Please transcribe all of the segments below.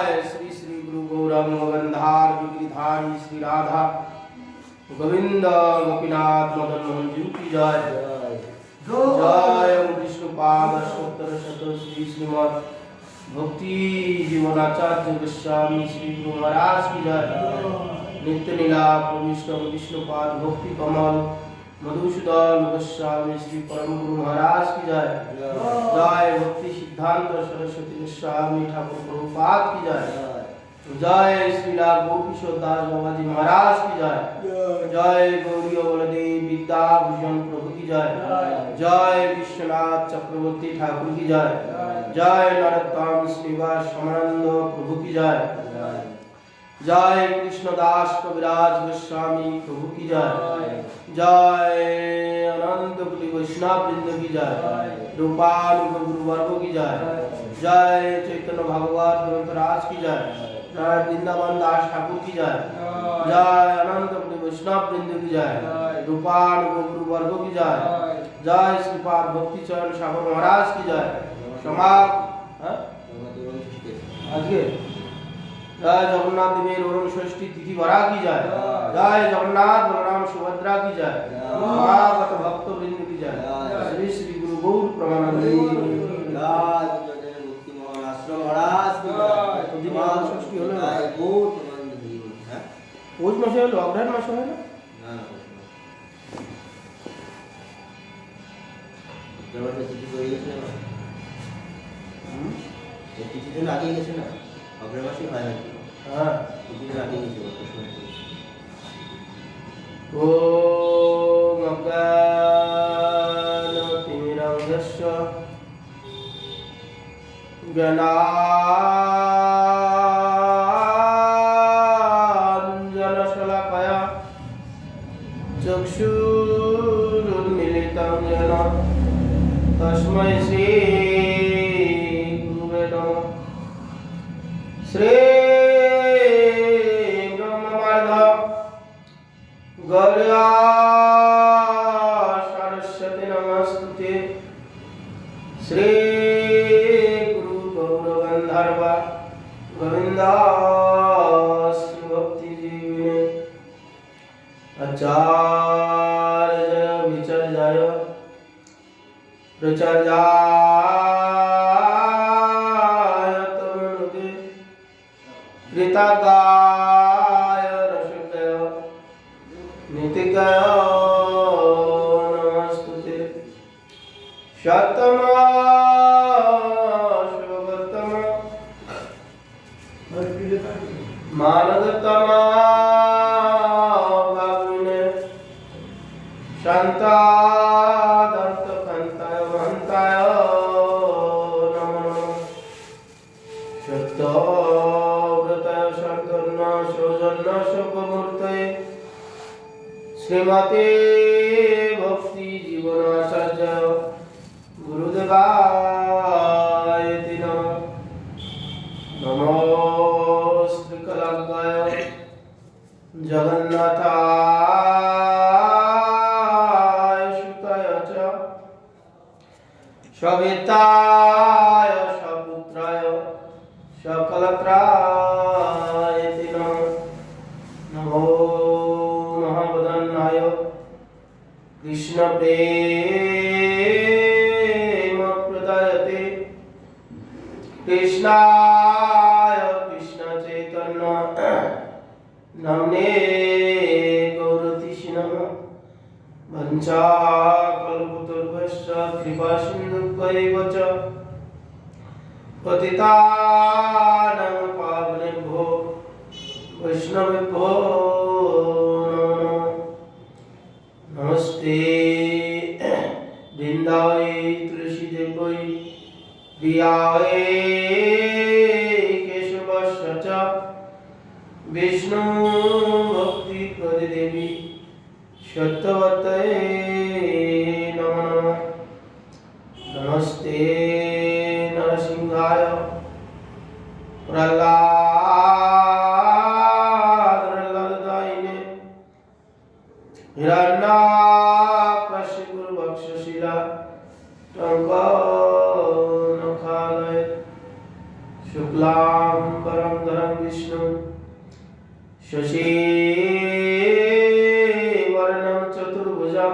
जय श्री श्री गुरु गौरंग गंधार गिरिधारी श्री राधा गोविंद गोपीनाथ मदन मोहन जी की जय। जय विष्णुपाद अष्टोत्तर शत श्री श्रीमद भक्ति जीवनाचार्य गोस्वामी श्री गुरु महाराज की जय। नित्य लीला प्रविष्ट विष्णुपाद भक्ति कमल मधुसूदन गोस्वामी श्री परम गुरु महाराज की जय। जय भक्ति सिद्धांत सरस्वती गोस्वामी ठाकुर प्रभुपाद की जय। जय श्रीला गोपीशोर दास बाबा जी महाराज की जय। जय गौरी बलदेव विद्या भूषण प्रभु की जय। जय विश्वनाथ चक्रवर्ती ठाकुर की जय। जय नरोत्तम श्रीवास समानंद प्रभु की जय। जय कृष्णदास कविराज गोस्वामी प्रभु की जय। जय अनंत कोटि वैष्णव वृंद की जय। रूपानुग गुरु वर्ग की जय। जय चैतन्य भगवत ग्रंथराज की जय। जय वृंदावन दास ठाकुर की जय। जय अनंत कोटि वैष्णव वृंद की जय। रूपानुग गुरु वर्ग की जय। जय श्रीपाद भक्ति चरण सागर महाराज की जय। समाप्त आज के जय जगन्नाथ देवी रोहन षष्ठी तिथि भरा की जय। जय जगन्नाथ बलराम सुभद्रा की जय। महाभक्त भक्त वृंद की जय। श्री श्री गुरु गौर प्रमानंद मुक्ति मोहन आश्रम महाराज की जय। तो दिन षष्ठी হলো না बहुत आनंद जीवन है। পৌষ মাসে হলো অগ্রহায়ণ মাসে হয় না না জবরদস্তি তিথি হয়ে গেছে না এই তিথিদিন আগে গেছে না অগ্রহায়ণ মাসে হয় না হ্যাঁ তিথিদিন আগে গেছে প্রশ্ন ओम अज्ञानतिमिरन्धस्य ज्ञानाञ्जनशलाकया चक्षुरुन्मीलितं येन तस्मै श्री गुरुवे नमः। श्री गौर्या सरस्वती नमस्तुते। श्री गुरु गौर गंधर्व गोविंद श्री भक्ति जीवने आचार्य विचर्याय प्रचर्याय तमनुदे कृतगाय रसगय नितिकय नमस्तुते। शतम शुभतम मानदतम भाविने शांतादंत खंताय महंताय नमः। शतव्रताय शंकरन सौजन्य शोकमूर्तये श्रीमते भक्ति जीवनाचार्य गुरुदेवाय नमः। नमो श्रीकलाग्गाय जगन्नाथाय सुताय च सविताय सपुत्राय सकलत्राय नमः। नमो महावदनाय कृष्ण प्रेम प्रदायते कृष्णाय कृष्ण चैतन्य नाम्ने गौरतिषि नमः। वंचाकल्पतरुभ्यश्च कृपासिन्धुभ्यैव च पतितानां पावनेभ्यो वैष्णवेभ्यो नमस्ते। वृंदावै तुलसी देवै प्रियायै केशवस्य च विष्णु भक्ति प्रदे देवी सत्यवतये नमः नमः। नमस्ते नरसिंहाय प्रह्लाददायिने हिरण्याकशिपु वक्षशिला टङ्कनखालये शुक्लाम्बरं विष्णु शशिवर्णं चतुर्भुजं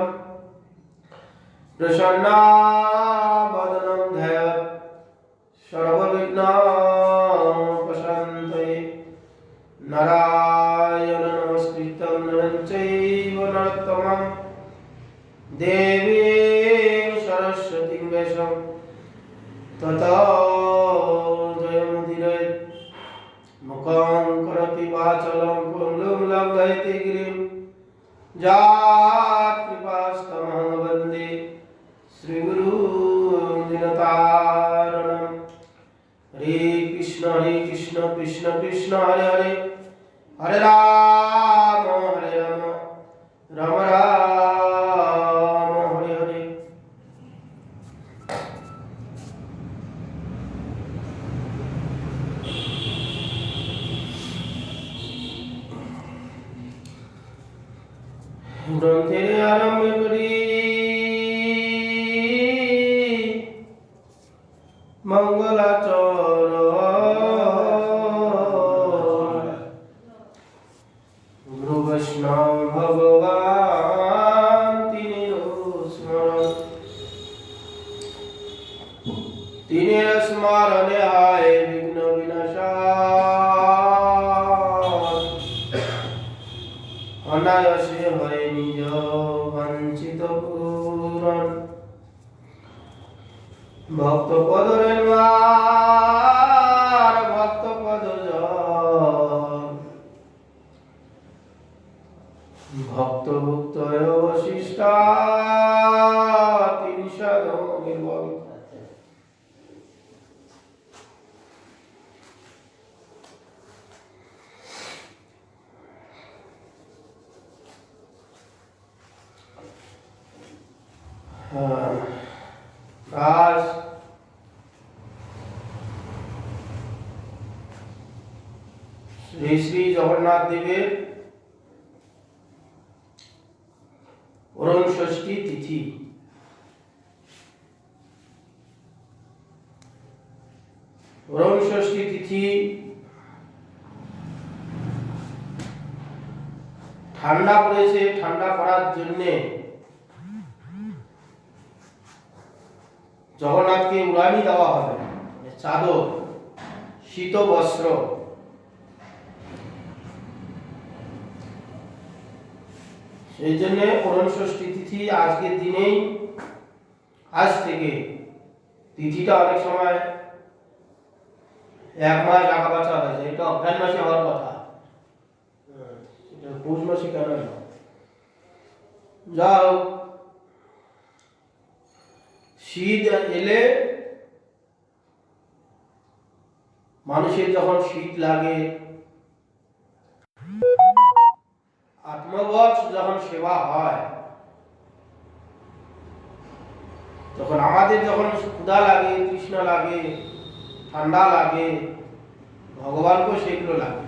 प्रसन्नावदनं ध्यायेत् सर्वविघ्नोपशान्तये नारायणं नमस्कृतं नरं चैव नरोत्तमं देवीं सरस्वतीं व्यासं ततो जयमुदीरयेत् मुखं करोति वाचालं पङ्गुं लङ्घयति गिरिं यत्कृपातमहं वन्दे श्रीगुरुं दीनतारिणं हरे कृष्ण कृष्ण कृष्ण हरे हरे हरे राम राम राम हरे हरे। ग्रंथेर आरम्भ करी मंगलाचरण गुरु वैष्णव भगवान तीन स्मरण आए विघ्न विनाशाय अनायासे हरे निज वंचित पूरण भक्त पद भक्त पद भक्त भुक्त वशिष्ठा तीन साधु निर्भर आज श्री श्री जगन्नाथ देवेर परम षष्ठी तिथि। परम षष्ठी तिथि ঠান্ডা পড়েছে, ঠান্ডা পড়ার জন্য জগন্নাথকে উড়ানি দেওয়া হবে, চাদর শীত বস্ত্র। সেই জন্য পরম ষষ্ঠী তিথি আজকের দিনেই, আজ থেকে তিথিটা অনেক সময় এক মাস আগা পাছা হয়েছে, এটা অজ্ঞান মাসে হওয়ার কথা, পৌষ মাসে কেন যাও। শীত এলে মানুষের যখন শীত লাগে, আত্মবৎ যখন সেবা হয়, তখন আমাদের যখন ক্ষুধা লাগে, তৃষ্ণা লাগে, ঠান্ডা লাগে, ভগবানকেও সেগুলো লাগে।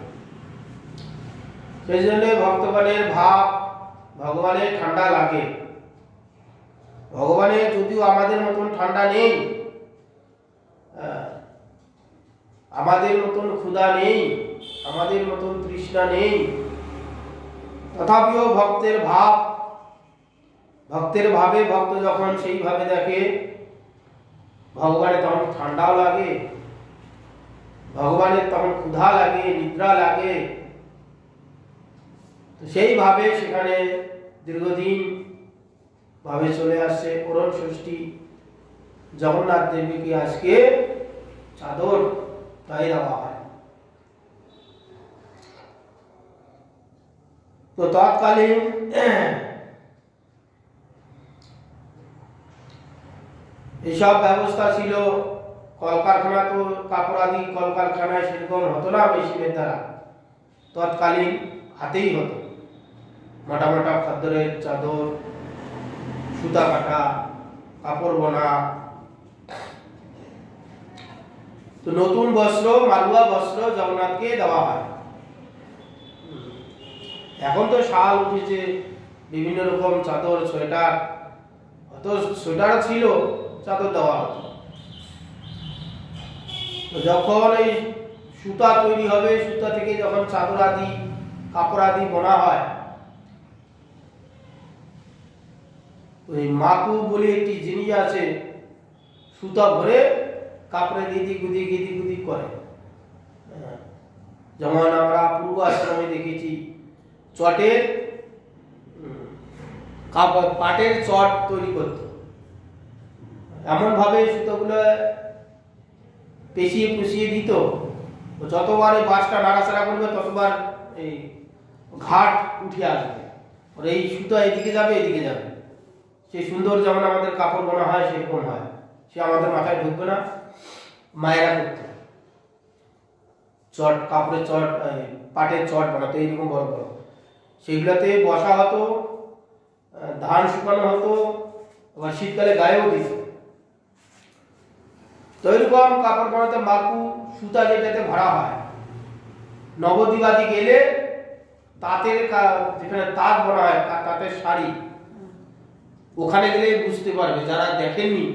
সেই জন্য ভক্তগণের ভাব, ভগবানের ঠান্ডা লাগে। ভগবানের যদিও আমাদের মতন ঠান্ডা নেই, আমাদের মতন ক্ষুধা নেই, আমাদের মতন তৃষ্ণা নেই, তথাপিও ভক্তের ভাব, ভক্তের ভাবে ভক্ত যখন সেইভাবে দেখে, ভগবানের তখন ঠান্ডাও লাগে, ভগবানের তখন ক্ষুধা লাগে, নিদ্রা লাগে। তো সেইভাবে সেখানে দীর্ঘদিন ভাবে চলে আসছে পরম ষষ্ঠী জগন্নাথ দেবীকে আজকে চাদর গায়ে দেওয়া হয়। তো তৎকালীন এইসব ব্যবস্থা ছিল, কলকারখানা তো কাপড় আদি কলকারখানায় সেরকম হতো না মেশিনের দ্বারা, তৎকালীন হাতেই হতো। মোটা মোটা খদ্দরের চাদর, সুতা কাটা, কাপড় বোনা। তো নতুন বস্ত্র, মালুয়া বস্ত্র জগন্নাথকে দেওয়া হয়। এখন তো শাল উঠেছে, বিভিন্ন রকম চাদর, সোয়েটার, অত সোয়েটার ছিল, চাদর দেওয়া হতো। তো যখন এই সুতা তৈরি হবে, সুতা থেকে যখন চাদর আদি কাপড় আদি বোনা হয়, ওই মাকু বলে একটি জিনিস আছে, সুতা ভরে কাপড়ে দিদি গুদি করে। যেমন আমরা পূর্ব আশ্রমে দেখেছি চটের কাপড় পাটের চট তৈরি করত, এমন ভাবে সুতোগুলো পেঁচিয়ে পুষিয়ে দিত, যতবার এই বাঁশটা নাড়াচাড়া করবে ততবার এই ঘাট উঠে আসবে, আর এই সুতো এদিকে যাবে এদিকে যাবে। সেই সুন্দর যেমন আমাদের কাপড় বোনা হয় সেরকম হয়, সে আমাদের মাথায় ঢুকবে না, মায়েরা করত চট, কাপড়ের চট, পাটের চট বানাতো এইরকম বড় বড়, সেগুলোতে বসা হতো, ধান শুকানো হতো, আবার শীতকালে গায়েও দিত। তো এরকম কাপড় বানাতে মাকু সুতা যেটাতে ভরা হয়, নবদ্বীপাদি গেলে তাঁতের যেখানে তাঁত বোনা হয় তাঁতের শাড়ি, ওখানে গেলে বুঝতে পারবে যারা দেখেননি।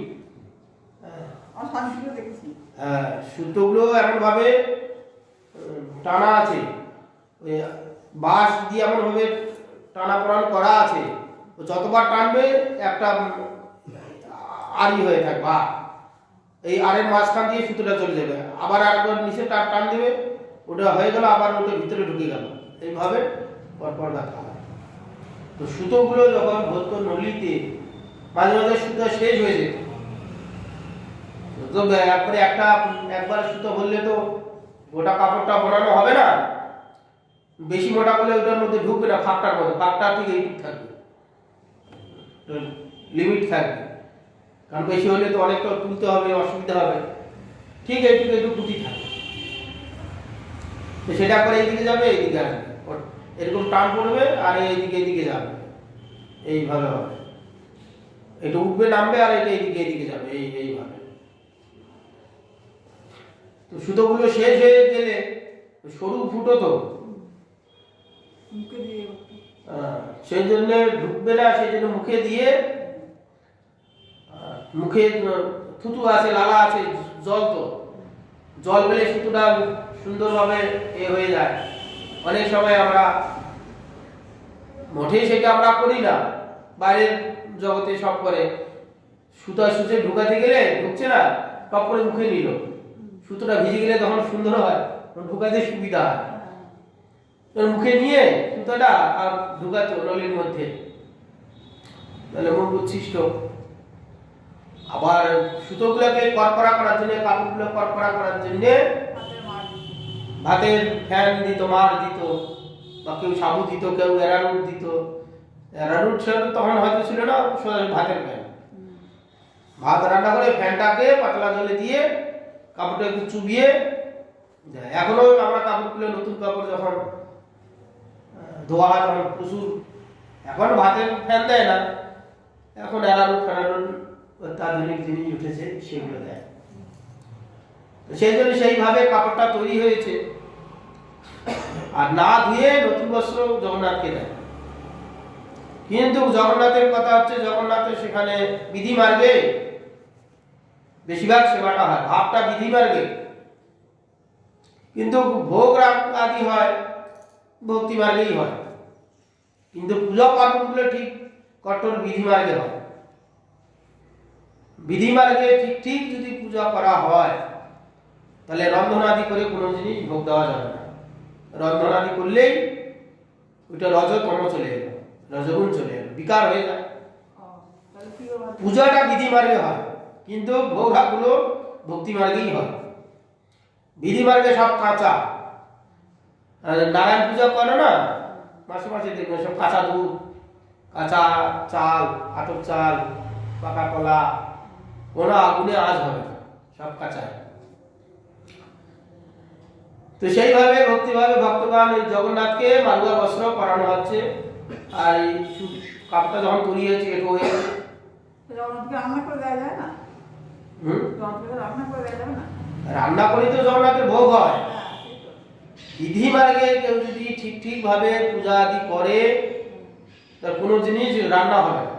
হ্যাঁ, সুতোগুলো এমন ভাবে টানা আছে, ওই বাঁশ দিয়ে এমন ভাবে টানা পোড়ান করা আছে, যতবার টানবে একটা আড়ি হয়ে থাকবে, এই আড়ের মাঝখান দিয়ে সুতোটা চলে যাবে, আবার আরেকবার নিচে টান দেবে, ওটা হয়ে গেল, আবার ওটা ভিতরে ঢুকে গেল, এইভাবে পরপর রাখা হয়। তো সুতোগুলো যখন ভরত নলিতে, মাঝে মাঝে সুতো শেষ হয়ে যেত, তো একবারে একবার সুতো ভরলে তো গোটা কাপড়টা বোনানো হবে না, বেশি মোটা করলে ওটার মধ্যে ঢুকবে না, ফাঁকটার মধ্যে, ফাঁকটা ঠিক এইটুক থাকবে, লিমিট থাকবে, কারণ বেশি হলে তো অনেকটা তুলতে হবে, অসুবিধা হবে, ঠিক এইটুকু একটু পুঁতি থাকবে। তো সেটা করে এইদিকে যাবে এইদিকে আসবে, এরকম টান পড়বে আর এইদিকে যাবে, এইভাবে হবে, এটা উঠবে নামবে আর এটা এইদিকে যাবে, এইভাবে। তো সুতোগুলো শেষ হয়ে গেলে সরু ফুটো তো, সেই জন্য ঢুকবে না, সেই জন্য মুখে দিয়ে, মুখে থুতু আছে, লালা আছে, জল তো, জল পেলে সুতোটা সুন্দরভাবে হয়ে যায়। অনেক সময় আমরা মোটেই সেটা আমরা করি না, বাইরের জগতে সব করে, সুতা সুচে ঢুকাতে গেলে ঢুকছে না, টপ করে মুখে নিল, সুতোটা ভিজে গেলে তখন সুন্দর হয়, ঢুকাতে সুবিধা হয়, মুখে নিয়ে সুতোটা আর ঢুকাতো নলির মধ্যে, তাহলে মুখ উচ্ছিষ্ট। আবার সুতোগুলোকে কড়কড়া করার জন্য, কাপড়গুলো কড়কড়া করার জন্য ভাতের ফ্যান দিত, মার দিত, বা কেউ সাবু দিত, কেউ এরারুট দিত। এরারুট তখন হয়তো ছিল না, ভাতের ফ্যান, ভাত রান্না করে ফ্যানটাকে পাতলা জলে দিয়ে কাপড়টা একটু চুবিয়ে দেয়। এখনো আমরা কাপড়গুলো, নতুন কাপড় যখন ধোয়া হয় তখন প্রচুর, এখন ভাতের ফ্যান দেয় না, এখন এরারুট অত্যাধুনিক জিনিস উঠেছে, সেগুলো দেয়। সেই জন্য সেইভাবে কাপড়টা তৈরি হয়েছে। আর না ধুয়ে নতুন বস্ত্র জগন্নাথকে দেয়। কিন্তু জগন্নাথের কথা হচ্ছে, জগন্নাথের সেখানে বিধি মার্গে বেশিরভাগ সেবাটা হয়, ভাবটা বিধি মার্গে, কিন্তু ভোগ আদি হয় ভক্তি মার্গেই হয়, কিন্তু পূজা পার্বণগুলো ঠিক কঠোর বিধি মার্গে হয়। বিধি মার্গে ঠিক যদি পূজা করা হয়, তাহলে রন্ধনাদি করে কোনো জিনিস ভোগ দেওয়া যাবে না। রন্ধনাদি করলেই ওইটা রজতম চলে এলো, রজগুণ চলে এলো, বিকার হয়ে যায়। পূজাটা বিধি মার্গে হয়, কিন্তু ভোগগুলো ভক্তি মার্গেই হয়। বিধি মার্গে সব কাঁচা, নারায়ণ পূজা করে না, মাসে মাসে দেখবেন সব কাঁচা দুধ, কাঁচা চাল, আতপ চাল, পাকা কলা, কোনো আগুনে আজ হবে না, সব কাঁচা। তো সেইভাবে ভক্তিভাবে ভক্তগণ জগন্নাথকে মালুয়া বস্ত্র পরানো হচ্ছে। আর এই কাপড়টা যখন তৈরি হয়েছে, এটো হয়ে রান্না করে তো জগন্নাথের ভোগ হয়। বিধি মার্গে কেউ যদি ঠিক ভাবে পূজা আদি করে, তার কোনো জিনিস রান্না হবে না।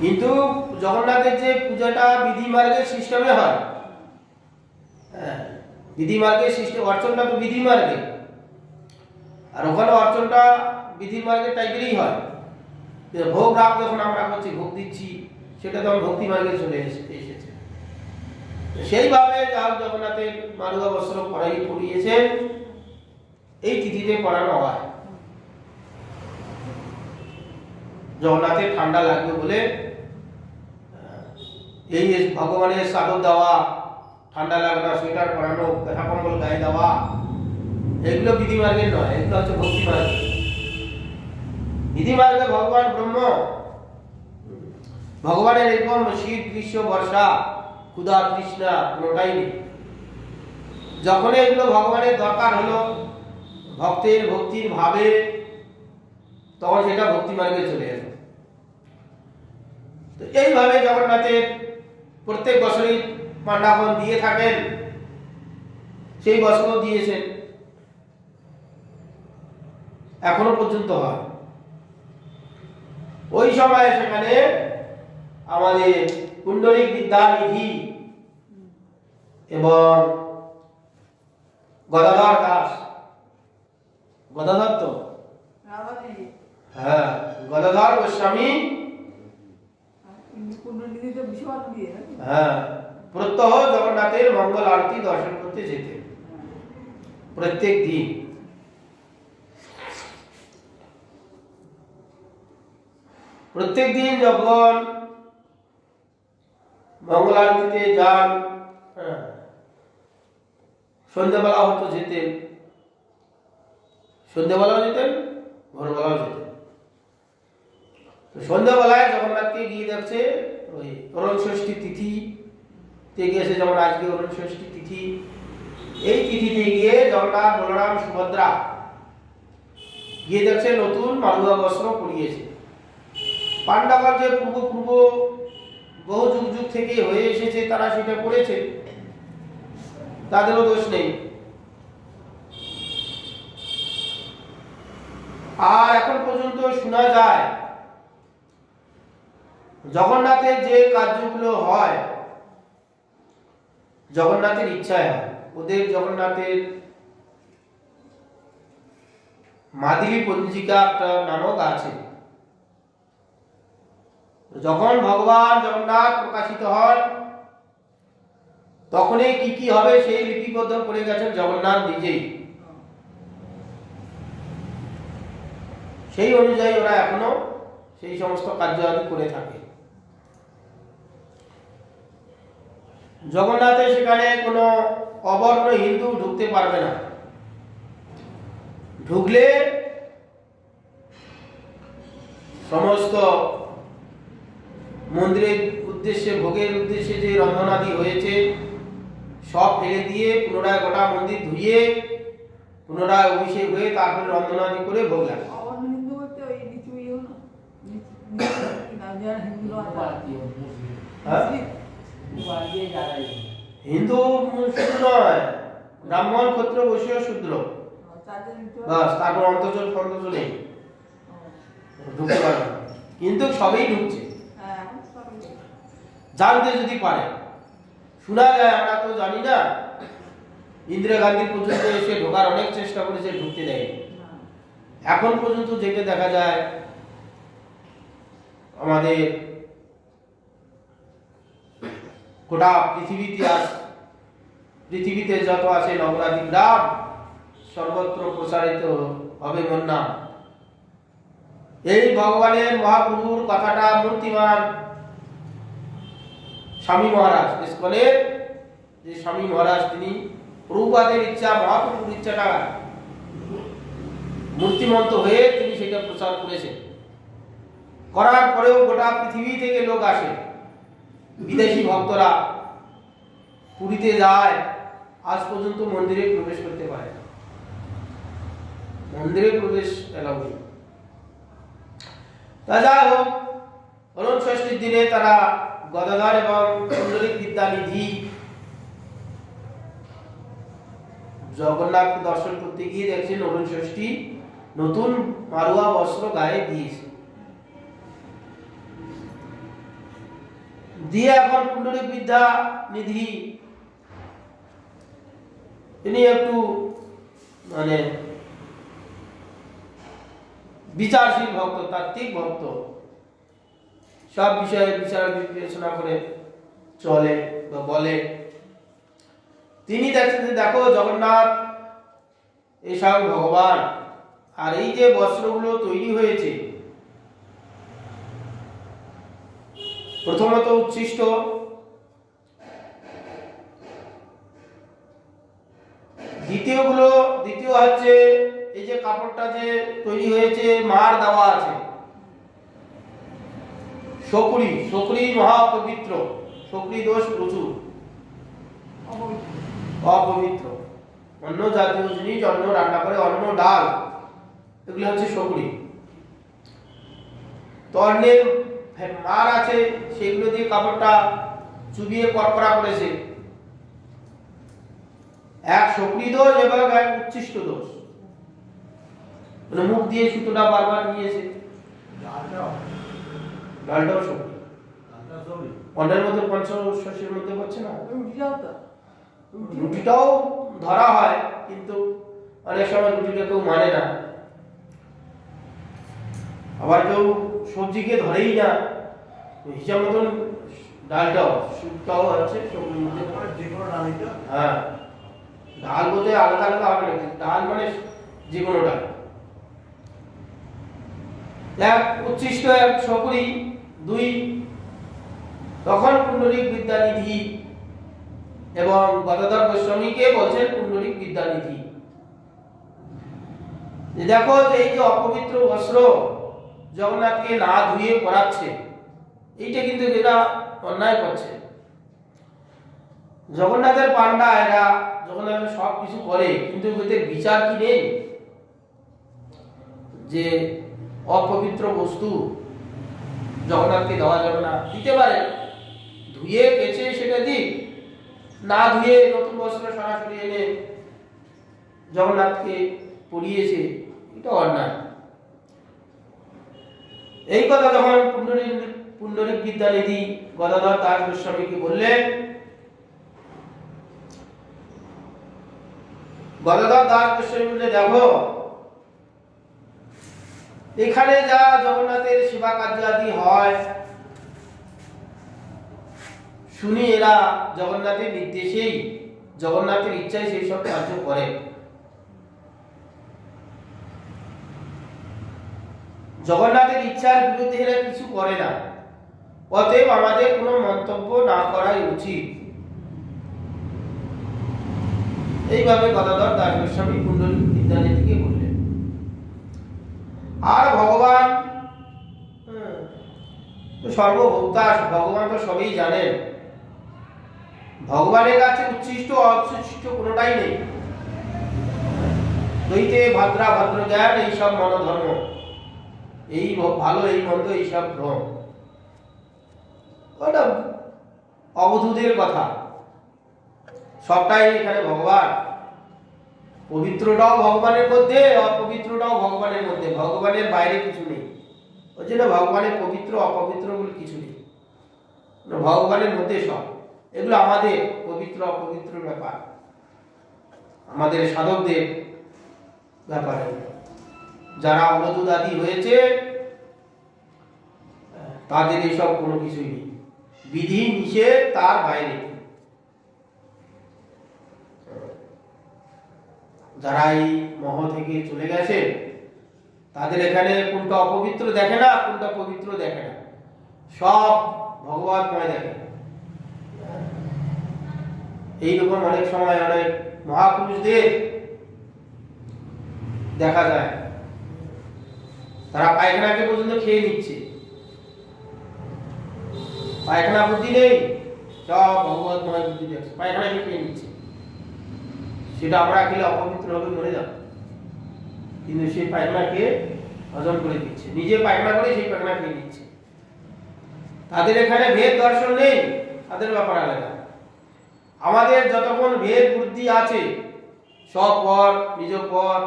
কিন্তু জগন্নাথের যে পূজাটা বিধি মার্গের সিস্টেমে হয়, বিধি মার্গে সৃষ্টি, অর্চনটা তো বিধি মার্গে, আর ওখানে অর্চনটা বিধি মার্গের টাইপেরই হয়। ভোগ রাগ যখন আমরা করছি, ভোগ দিচ্ছি, সেটা তখন ভক্তি মার্গে চলে এসেছে। সেইভাবে জগন্নাথের মারুয়া বস্ত্র পরিয়েছেন, এই তিথিতে পড়ানো হয়। জগন্নাথের ঠান্ডা লাগবে বলে এই ভগবানের চাদর দেওয়া, ঠান্ডা লাগবে না সোয়েটার পরানো, কাঁথা কম্বল গায়ে দেওয়া, এগুলো বিধি মার্গের নয়, এগুলো হচ্ছে ভক্তি মার্গ। বিধি মার্গে ভগবান ব্রহ্ম, ভগবানের এরকম শীত গ্রীষ্ম বর্ষা ক্ষুধা তৃষ্ণা কোনোটাই নেই। যখন এগুলো ভগবানের দরকার হলো ভক্তের ভক্তির ভাবে, তখন সেটা ভক্তি মার্গে চলে এলো। তো এইভাবে জগন্নাথের প্রত্যেক বছরই পাণ্ডাগণ দিয়ে থাকেন, সেই বছর দিয়েছেন, এখনো পর্যন্ত হয়। ওই সময় সেখানে আমাদের কুণ্ডলিক বিদ্যানিধি এবং গদাধর দাস, গদাধর তো হ্যাঁ, গদাধর গোস্বামী হ্যাঁ প্রত্যহ জগন্নাথের মঙ্গল আরতি দর্শন করতে যেতেন প্রত্যেক দিন। প্রত্যেক দিন যখন মঙ্গল আরতিতে যান, সন্ধ্যাবেলা হতো যেতেন, সন্ধ্যাবেলাও যেতেন, ভোরবেলাও যেতেন। সন্ধ্যাবেলায় জগন্নাথকে গিয়ে দেখছে ওই অরুণ ষষ্ঠী তিথিতে গিয়েছে, যেমন আজকে অরুণ ষষ্ঠী তিথি, এই তিথিতে গিয়ে জগন্নাথ বলরাম সুভদ্রা গিয়ে দেখছে নতুন মারুয়া বস্ত্র পরিয়েছে। পাণ্ডাগণ যে পূর্ব বহু যুগ যুগ থেকে হয়ে এসেছে, তারা সেটা করেছে, তাদেরও দোষ নেই। আর এখন পর্যন্ত শোনা যায় জগন্নাথের যে কার্যগুলো হয় জগন্নাথের ইচ্ছায় হয়। ওদের জগন্নাথের মাদিলী পঞ্জিকা একটা নামক আছে। যখন ভগবান জগন্নাথ প্রকাশিত হন, তখনই কি কি হবে সেই লিপিবদ্ধ করে গেছেন জগন্নাথ নিজেই। সেই অনুযায়ী ওরা এখনো সেই সমস্ত কার্যাদি করে থাকে। জগন্নাথের সেখানে কোনো অবর্ণ হিন্দু ঢুকতে পারবে না। ঢুকলে সমস্ত মন্দিরের উদ্দেশ্যে, ভোগের উদ্দেশ্যে যে রন্ধনাদি হয়েছে সব ফেলে দিয়ে পুনরায় গোটা মন্দির ধুয়ে পুনরায় অভিষেক হয়ে তারপরে রন্ধনাদি করে ভোগ লাগে। হিন্দু শুধু নয়, ব্রাহ্মণ ক্ষত্র বৈশ্য শূদ্র, বাস, তারপর অন্তর্জল ফন্তর্জল নেই, ঢুকতে পারে না। কিন্তু সবই ঢুকছে, জানতে যদি পারে। শোনা যায়, আমরা তো জানি না, ইন্দিরা গান্ধী পর্যন্ত এসে ঢোকার অনেক চেষ্টা করেছে, ঢুকতে দেয়। এখন পর্যন্ত যেটা দেখা যায় আমাদের গোটা পৃথিবীতে যত আছে নগরাদি গ্রাম, সর্বত্র প্রসারিত হবে মোর নাম। এই ভগবানের মহাপ্রভুর কথাটা মূর্তিমান স্বামী মহারাজ, ইস্কনের যে স্বামী মহারাজ, তিনি প্রভুপাদের ইচ্ছা, মহাপ্রভুর ইচ্ছাটা মূর্তিমন্ত হয়ে তিনি সেটা প্রচার করেছেন। করার পরেও গোটা পৃথিবী থেকে লোক আসে, বিদেশি ভক্তরা পুরীতে যায়, আজ পর্যন্ত মন্দিরে প্রবেশ করতে পারে না, মন্দিরে প্রবেশ এলাও নেই। তা যাই হোক, অরুণ ষষ্ঠীর দিনে তারা গদাধর এবং কুণ্ডলিক বিদ্যানিধি জগন্নাথ দর্শন করতে গিয়ে দেখছেন অরুণ ষষ্ঠী নতুন মারুয়া বস্ত্র গায়ে দিয়েছে, দিয়ে এখন কুণ্ডলিক বিদ্যানিধি ইনি একটু মানে বিচারশীল ভক্ত, তাত্ত্বিক ভক্ত, সব বিষয়ে বিচার বিবেচনা করে চলে বা বলে। তিনি দেখছেন যে দেখো জগন্নাথ এসব ভগবান, আর এই যে বস্ত্রগুলো তৈরি হয়েছে প্রথমত উচ্ছিষ্ট, দ্বিতীয় হচ্ছে এই যে কাপড়টা যে তৈরি হয়েছে মার দেওয়া আছে, শকুরি মহাপবিত্র, শকুরি দোষ প্রচুর, অপবিত্র, অন্য জাতীয় জিনিস, অন্য রান্না করে, অন্য ডাল, এগুলো হচ্ছে শকুরি। তো অন্যের মার আছে, সেগুলো দিয়ে কাপড়টা চুবিয়ে কড়কড়া করেছে। এক শকুরি দোষ এবং এক উচ্ছিষ্ট দোষ, মানে মুখ দিয়ে সুতোটা বারবার নিয়েছে। ডালটাও শকুরি, অন্যের মধ্যে পঞ্চশস্যের মধ্যে পড়ছে না। রুটিটাও ধরা হয়, কিন্তু অনেক সময় রুটিটা কেউ মানে না, আবার কেউ সবজিকে ধরেই না, হিসাব মতন ডালটাও সুপটাও হচ্ছে সবজির মধ্যে। হ্যাঁ, ডাল বলতে আলাদা আলাদা হবে না, ডাল মানে যে কোনো ডাল। এক উচ্ছিষ্ট এক শকুরি, দুই তখন পুণ্ডরিক বিদ্যানিধি, এবং গদাধর গোস্বামীকে বলছেন পুণ্ডরিক বিদ্যানিধি। দেখো এই যে অপবিত্র বস্ত্র জগন্নাথকে না ধুয়ে পরাচ্ছে, এইটা কিন্তু এরা অন্যায় করছে। জগন্নাথের পান্ডা এরা, জগন্নাথের সব কিছু করে, কিন্তু এদের বিচার কি নেই যে অপবিত্র বস্তু জগন্নাথকে দেওয়া যাবে না? দিতে পারে, ধুয়ে কেচে সেটা দিক, না ধুয়ে নতুন বস্ত্র সরাসরি এনে জগন্নাথকে পরিয়েছে, এটা অন্যায়। এই কথা যখন পুণ্ডরিক বিদ্যানিধি গদাধর দাস গোস্বামীকে বললেন, গদাধর দাস গোস্বামী বললে দেখো এখানে যা জগন্নাথের সেবা কার্য আদি হয় শুনি, এরা জগন্নাথের নির্দেশেই, জগন্নাথের ইচ্ছায় সেই সব কার্য করে। জগন্নাথের ইচ্ছার বিরুদ্ধে এরা কিছু করে না, অতএব আমাদের কোনো মন্তব্য না করাই উচিত। এইভাবে গদাধর দাস গোস্বামী পুণ্ডরিক বিদ্যানিধিকে বললেন। আর ভগবান সর্বভোক্তা, ভগবান তো সবই জানেন, ভগবানের কাছে উচ্ছিষ্ট অউচ্ছিষ্ট কোনোটাই নেই। দ্বৈতে ভাদ্রা ভদ্র জ্ঞান, এইসব মনোধর্ম, এই ভালো এই মন্দ, এইসব ভ্রম, ওটা অবধূতের কথা। সবটাই এখানে ভগবান, পবিত্রটাও ভগবানের মধ্যে, অপবিত্রটাও ভগবানের মধ্যে, ভগবানের বাইরে কিছু নেই। ওই জন্য ভগবানের পবিত্র অপবিত্র বলে কিছু নেই, ভগবানের মধ্যে সব। এগুলো আমাদের পবিত্র অপবিত্র ব্যাপার, আমাদের সাধকদের ব্যাপার। যারা অবধূত আদি হয়েছে তাদের এসব কোনো কিছুই নেই, বিধি নিষেধ তার বাইরে। যারা এই মহ থেকে চলে গেছে তাদের এখানে কোনটা অপবিত্র দেখে না, কোনটা পবিত্র দেখে না, সব ভগবতময় দেখে। এইরকম অনেক সময় অনেক মহাপুরুষদের দেখা যায়, তারা পায়খানাকে পর্যন্ত খেয়ে নিচ্ছে, পায়খানা বুদ্ধি নেই, সব ভগবতময় বুদ্ধি দেখছে, পায়খানাকে খেয়ে নিচ্ছে। সেটা আমরা খেলে অপবিত্র হবে মরে যাব, কিন্তু সেই পায়খানাকে হজম করে দিচ্ছে, নিজে পায়খানা করে সেই পায়খানা খেয়ে নিচ্ছে। তাদের এখানে ভেদ দর্শন নেই, তাদের ব্যাপার আলাদা। আমাদের যতক্ষণ ভেদ বুদ্ধি আছে, সব পর নিজ পর,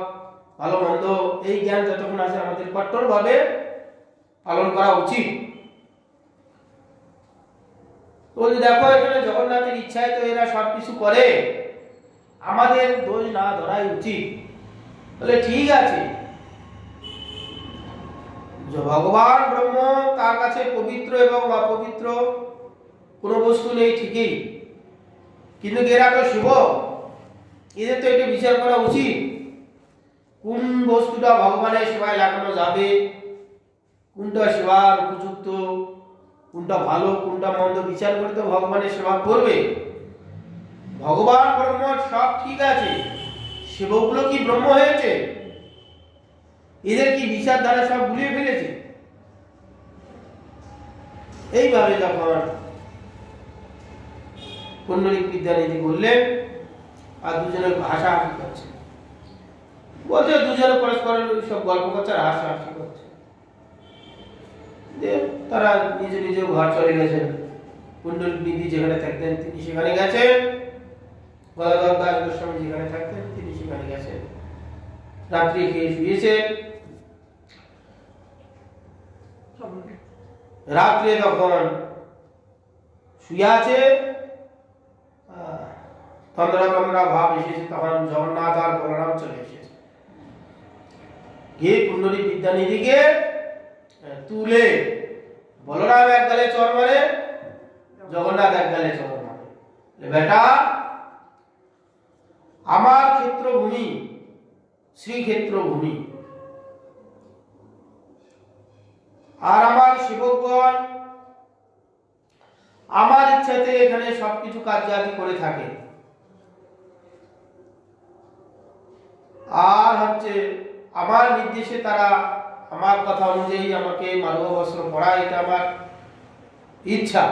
ভালো মন্দ, এই জ্ঞান যতক্ষণ আছে, আমাদের কঠোরভাবে পালন করা উচিত। তো দেখো এখানে জগন্নাথের ইচ্ছায় তো এরা সবকিছু করে, আমাদের দোষ না ধরাই উচিত। বলে ঠিক আছে, যে ভগবান ব্রহ্ম, তার কাছে পবিত্র এবং অপবিত্র কোনো বস্তু নেই ঠিকই, কিন্তু এরা তো শিব, এদের তো এটা বিচার করা উচিত কোন বস্তুটা ভগবানের সেবায় লাগানো যাবে, কোনটা সেবার উপযুক্ত, কোনটা ভালো কোনটা মন্দ বিচার করে তো ভগবানের সেবা করবে। ভগবান ব্রহ্ম সব ঠিক আছে, শিবগুলো কি ব্রহ্ম হয়েছে? এদের কি বিচার দ্বারা সব ভুলিয়ে ফেলেছে? এইভাবে যখন পুণ্ডরিক বিদ্যানিধি বললেন, আর দুজনের হাসাহাসি করছে, বলছে দুজনে পরস্পরের সব গল্প করছে আর হাসাহাসি করছে। তারা নিজ নিজ ঘর চলে গেছেন। পুণ্ডরিক বিধি যেখানে থাকতেন তিনি সেখানে গেছেন, গদাধর দাস গোস্বামী যেখানে থাকতেন তিনি সেখানে গেছেন। রাত্রি খেয়ে শুয়েছেন। রাত্রে তখন শুয়ে আছে, তন্দ্রা তন্দ্রা ভাব এসেছে, তখন জগন্নাথ আর বলরাম চলে এসেছে। গিয়ে পুণ্ডরিক বিদ্যানিধিকে তুলে বলরাম এক গালে চর মারে, জগন্নাথ এক গালে চর মারে। বেটা, আমার ক্ষেত্রভূমি শ্রীক্ষেত্রভূমি, আর আমার শিবগণ আমার ইচ্ছাতে এখানে সবকিছু কার্যাদি করে থাকে, আর হচ্ছে আমার নির্দেশে তারা আমার কথা অনুযায়ী আমাকে মালুয়া বস্ত্র পড়ায়, এটা আমার ইচ্ছা।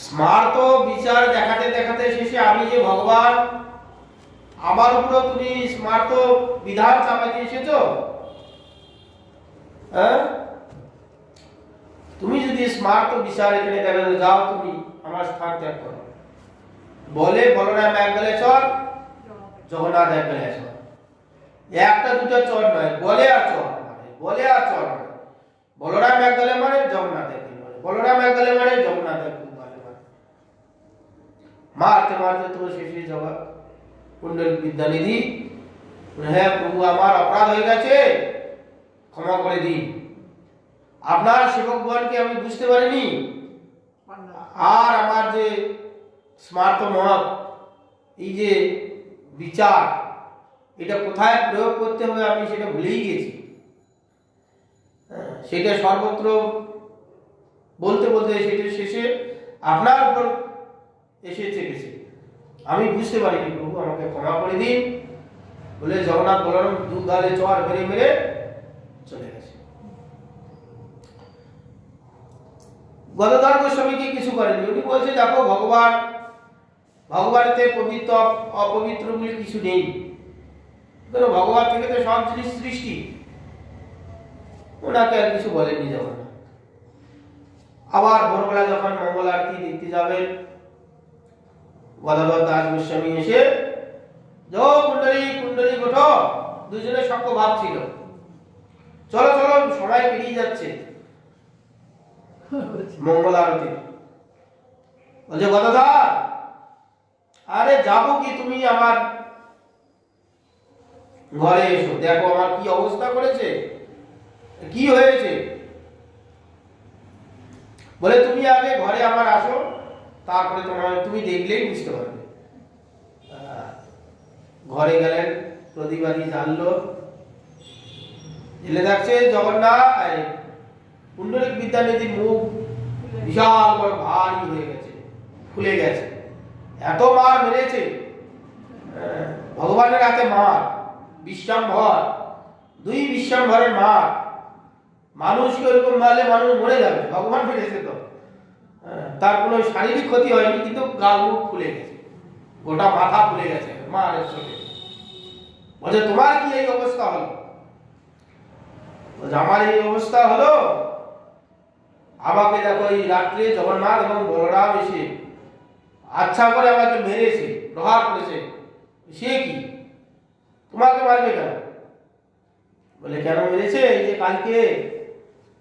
স্মার্ত বিচার দেখাতে দেখাতে শেষে আমি যে ভগবান, আমার উপর তুমি স্মার্ত বিধান চাপাতে এসেছো। হ্যাঁ, তুমি যদি স্মার্ত বিচার এখানে দেখাতে যাও, তুমি আমার স্থান ত্যাগ করো। বলে বলরাম এক গেলে চর, জগন্নাথ এক গেলে চর। একটা দুটো চর নয়, বলে আর চর মানে, বলে আর চর মানে। বলরাম এক গেলে মানে জগন্নাথ এক গেলে মানে, বলরাম এক গেলে মানে জগন্নাথ এক গেলে মানে। মারতে মারতে তো শেষে জগৎ পুণ্ডরিক বিদ্যানিধি, হ্যাঁ প্রভু আমার অপরাধ হয়ে গেছে, ক্ষমা করে দিন। আপনার সেবকগণকে আমি বুঝতে পারিনি, আর আমার যে স্মার্ত মত, এই যে বিচার, এটা কোথায় প্রয়োগ করতে হবে আমি সেটা ভুলেই গেছি। সেটা সর্বত্র বলতে বলতে সেটা শেষে আপনার উপর এসে চেপেছে, আমি বুঝতে পারিনি প্রভু, আমাকে ক্ষমা করে দিন। বলে জগন্নাথ বলরাম দু গালে চর মেরে মেরে চলে গেছে। গদাধর গোস্বামীকে কিছু করেনি, উনি বলছে দেখো ভগবান, ভগবানেতে পবিত্র অপবিত্র বলে কিছু নেই, ভগবান থেকে তো সব জিনিস সৃষ্টি। ওনাকে আর কিছু বলেনি জগন্নাথ। আবার ভোরবেলা যখন মঙ্গল আরতি দেখতে যাবেন, গদাধর দাস গোস্বামী এসে কুণ্ডলী কুণ্ডলী ওঠো, দুজনে সঙ্গ ভাব ছিল, চলো চলো সময় পেরিয়ে যাচ্ছে মঙ্গল আরতি। বলছে গদাধর, আরে যাবো কি, তুমি আমার ঘরে এসো, দেখো আমার কি অবস্থা করেছে, কি হয়েছে। বলে তুমি আগে ঘরে আমার আসো, তারপরে তুমি দেখলেই বুঝতে পারবে। ঘরে গেলেন, প্রদীপাদি জ্বাললো, এলে দেখছে জগন্নাথ পুণ্ডরিক বিদ্যানিধির মুখ বিশাল বড় ভারী হয়ে গেছে, ফুলে গেছে, এত মার মেরেছে ভগবানের হাতে মার, বিশ্বাম্ভর, দুই বিশ্বাম্ভরের মার। মানুষকে ওরকম মারলে মানুষ মরে যাবে, ভগবান ফেলেছে তো, তার কোনো শারীরিক ক্ষতি হয়নি, কিন্তু গাল মুখ ফুলে গেছে, গোটা মাথা ফুলে গেছে মারের চোখে। বলছে তোমার কি এই অবস্থা হলো? বলছে আমার এই অবস্থা হলো, আমাকে দেখো এই রাত্রে জগন্নাথ এবং বলরাম এসে আচ্ছা করে আমাকে মেরেছে, প্রহার করেছে, সে কি তোমাকে মারবে কেন? বলে কেন মেরেছে? এই যে কালকে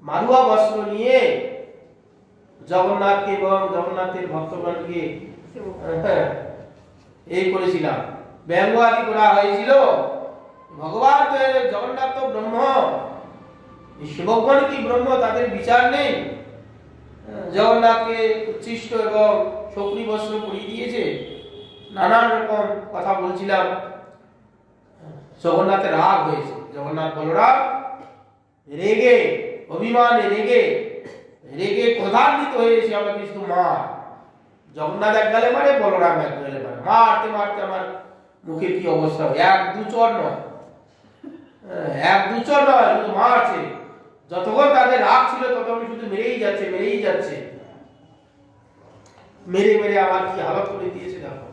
মারুয়া বস্ত্র নিয়ে জগন্নাথকে এবং জগন্নাথের ভক্তগণকে এই করেছিলাম, ব্যঙ্গ আদি করা হয়েছিল। ভগবান তো জগন্নাথ তো ব্রহ্ম, শিবগণ কি ব্রহ্ম, তাদের বিচার নেই। জগন্নাথকে উচ্ছিষ্ট এবং শক্তি বস্ত্র পরিয়ে দিয়েছে, নানান রকম কথা বলছিলাম। জগন্নাথের রাগ হয়েছে, জগন্নাথ বলরাম রেগে, অভিমানে রেগে রেগে ক্রধান্বিত হয়েছে, আমাকে শুধু মার। জগন্নাথ এক গালে মারে, বলরাম এক গালে মারে, মারতে মারতে আমার মুখের কি অবস্থা, এক দু চর নয়, এক দু চর নয়, শুধু মারছে। যতক্ষণ তাদের রাগ ছিল ততক্ষণ শুধু মেরেই যাচ্ছে, মেরেই যাচ্ছে, মেরে মেরে আমার কি হালত করে দিয়েছে দেখো।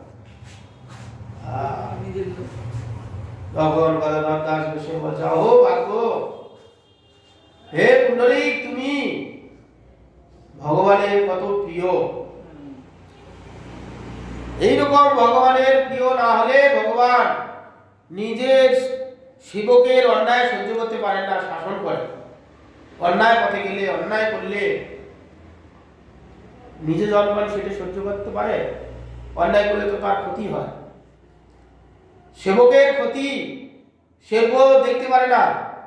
তখন গদাধর দাস বসে বলছে, ও ভাগ্য, হে পুণ্ডরীক, তুমি ভগবানের কত প্রিয়। এইরকম ভগবানের প্রিয় না হলে ভগবান নিজের সেবকের অন্যায় সহ্য করতে পারেন না, শাসন করে। অন্যায় পথে গেলে, অন্যায় করলে নিজে জনগণ সেটা সহ্য করতে পারে? অন্যায় করলে তো তার ক্ষতি হয়, সেবকের ক্ষতি সেবক দেখতে পারে না,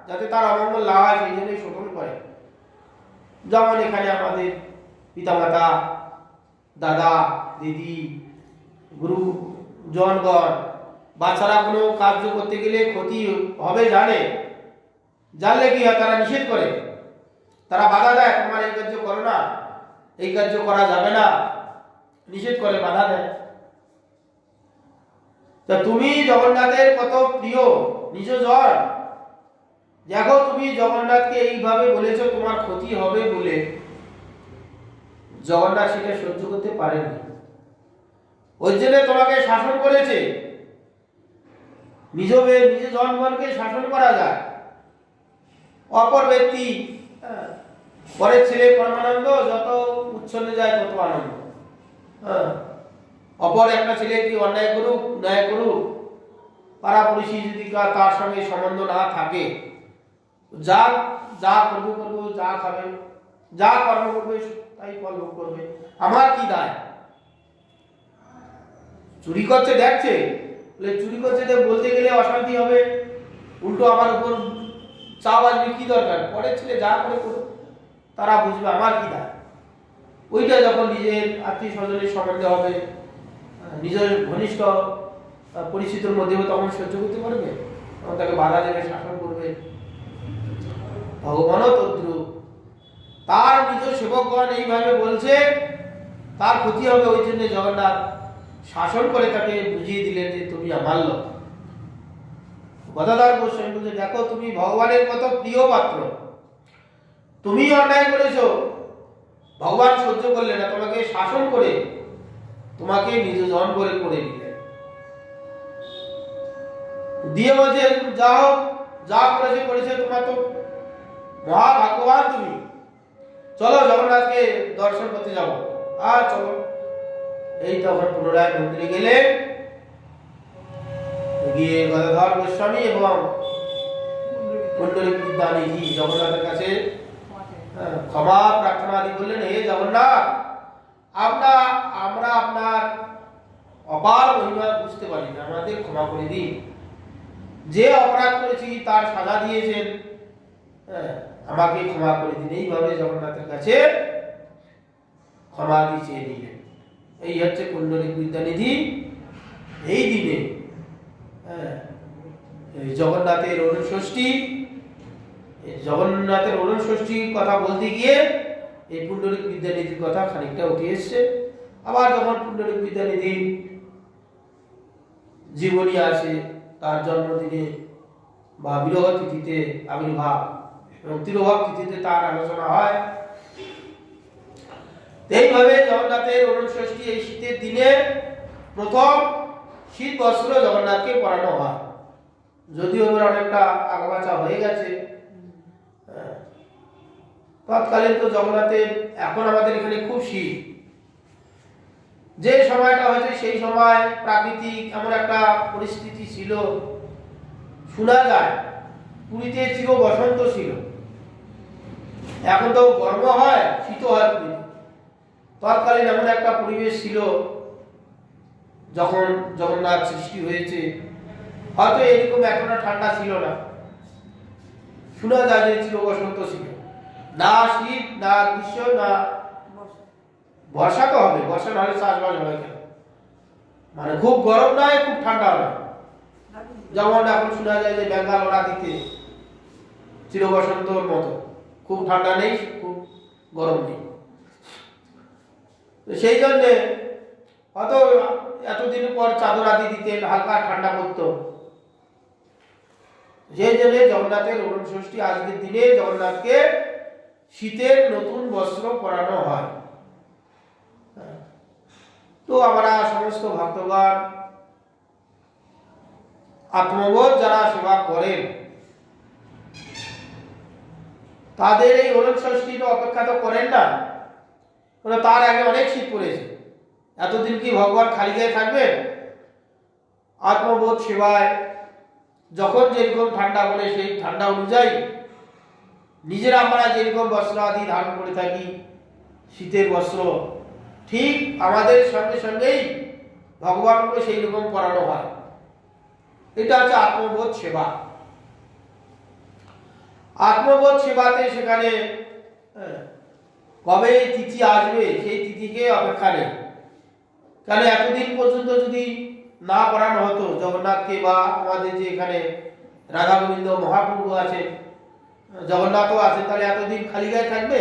যাতে তার অমঙ্গল না হয় সেই জন্যই শোধন করে। যেমন এখানে আমাদের পিতামাতা, দাদা, দিদি, গুরু জনগণ, বাচ্চারা কোনো কার্য করতে গেলে ক্ষতি হবে জানে, জানলে কি হয়, তারা নিষেধ করে, তারা বাধা দেয়, তোমার এই কার্য করো না, এই কার্য করা যাবে না, নিষেধ করে, বাধা দেয়। তা তুমি জগন্নাথের কত প্রিয় নিজ জন, দেখো তুমি জগন্নাথকে এইভাবে বলেছো তোমার ক্ষতি হবে বলে, জগন্নাথ সেটা সহ্য করতে পারেননি, ওই জন্য তোমাকে শাসন করেছে। নিজ জনগণকে শাসন করা যায়। অপর ব্যক্তি, পরের ছেলে পরমানন্দ, যত উচ্ছন্নে যায় তত আনন্দ। অপর একটা ছেলে কি অন্যায় করুক, ন্যায় করুক, পাড়াপড়শি যদি তার সঙ্গে সম্বন্ধ না থাকে, যা যা করবে করবে, যা খাবে, যা কর্ম করবে তাই ফল ভোগ করবে, আমার কি দায়? চুরি করছে দেখছে, চুরি করছে বলতে গেলে অশান্তি হবে, উল্টো আমার উপর চাপ আসবে, কি দরকার? পরের ছেলে যা করে করুক, তারা বুঝবে, আমার কি দায়? ওইটা যখন নিজের আত্মীয় স্বজনের সম্বন্ধে হবে, নিজের ঘনিষ্ঠ পরিচিতির মধ্যে তখন সহ্য করতে পারবে, তখন তাকে বাধা দেবে, শাসন করবে। ভগবানও তদ্রূপ, তার নিজ সেবকগণ এইভাবে বলছে, তার ক্ষতি হবে, ওই জন্য জগন্নাথ শাসন করে তাকে বুঝিয়ে দিলেন যে তুমি আমার লোক। গদাধর গোস্বামী বলছে, দেখো তুমি ভগবানের কত প্রিয় পাত্র, তুমি অন্যায় করেছো, ভগবান সহ্য করলে না, তোমাকে শাসন করে তোমাকে নিজ জন করে দিলেন। দিয়ে বলছে, যাও, যা করেছে তোমার তো মহাভাগ্যবান তুমি, চলো জগন্নাথকে দর্শন করতে যাবো। আর চলো। এই তখন পুনরায় মন্দিরে গেলেন, গিয়ে গদাধর গোস্বামী এবং পুণ্ডরীক বিদ্যানিধি জগন্নাথের কাছে ক্ষমা প্রার্থনা আদি করলেন, হে জগন্নাথ, আমরা আপনার অপার মহিমা বুঝতে পারি না, আমাদের ক্ষমা করে দিন। যে অপরাধ করেছি তার সাজা দিয়েছেন, আমাকে ক্ষমা করে দিন। এইভাবে জগন্নাথের কাছে ক্ষমা দিয়ে চেয়ে নিলেন। এই হচ্ছে পুণ্ডরীক বিদ্যানিধি। এই দিনে জগন্নাথের অরুণ ষষ্ঠীর কথা বলতে গিয়ে এই পুণ্ডরীক বিদ্যানিধির কথা খানিকটা উঠে এসছে। আবার যখন পুণ্ডরীক বিদ্যানিধির জীবনী আসে, তার জন্মদিনে বা বিরহ তিথিতে আবির্ভাব এবং তিরোভাব তিথিতে তার আলোচনা হয়। এইভাবে জগন্নাথের অরুণ ষষ্ঠী, এই শীতের দিনে প্রথম শীত বস্ত্র জগন্নাথকে পরানো হয়। যদিও এবার অনেকটা আগাবাচা হয়ে গেছে, তৎকালীন তো জগন্নাথের, এখন আমাদের এখানে খুব শীত, যে সময়টা হয়েছে সেই সময় প্রাকৃতিক এমন একটা পরিস্থিতি ছিল, শোনা যায় পুরীতে চির বসন্ত ছিল। এখন তো গরম হয়, শীত হয় পুরীতে। তৎকালীন এমন একটা পরিবেশ ছিল যখন জগন্নাথ সৃষ্টি হয়েছে, হয়তো এরকম এতটা ঠান্ডা ছিল না। শোনা যায় যে চির বসন্ত ছিল, না শীত না গ্রীষ্ম না বর্ষা। তো হবে, বর্ষা না হলে চাষবাস হবে কেন? মানে খুব গরম নয়, খুব ঠান্ডা নয়। যেমন এখন শোনা যায় যে বেঙ্গাল দিতে চির বসন্তর মতো, খুব ঠান্ডা নেই খুব গরম নেই। সেই জন্যে হয়তো এতদিন পর চাদর আদি দিতেন, হালকা ঠান্ডা পড়তো। সেই জন্য জগন্নাথের অরুণ ষষ্ঠী আজকের দিনে জগন্নাথকে শীতের নতুন বস্ত্র পরানো হয়। তো আমরা সমস্ত ভক্তগণ আত্মবোধ যারা সেবা করেন, তাদের এই অরুণ ষষ্ঠীর অপেক্ষা তো করেন না, তার আগে অনেক শীত পড়েছে। এতদিন কি ভগবান খালি গায়ে থাকবেন? আত্মবোধ সেবায় যখন যেরকম ঠান্ডা পড়ে সেই ঠান্ডা অনুযায়ী নিজেরা আমরা যেরকম বস্ত্র আদি ধারণ করে থাকি, শীতের বস্ত্র, ঠিক আমাদের সঙ্গে সঙ্গেই ভগবানকে সেই রকম পরানো হয়। এটা হচ্ছে আত্মবোধ সেবা। আত্মবোধ সেবাতে সেখানে কবে তিথি আসবে সেই তিথিকে অপেক্ষা নেই। কারণ এতদিন পর্যন্ত যদি না পড়ানো হতো জগন্নাথকে, বা আমাদের যে এখানে রাধা গোবিন্দ মহাপ্রভু আছে, জগন্নাথও আছে, তাহলে এতদিন খালি গায়ে থাকবে?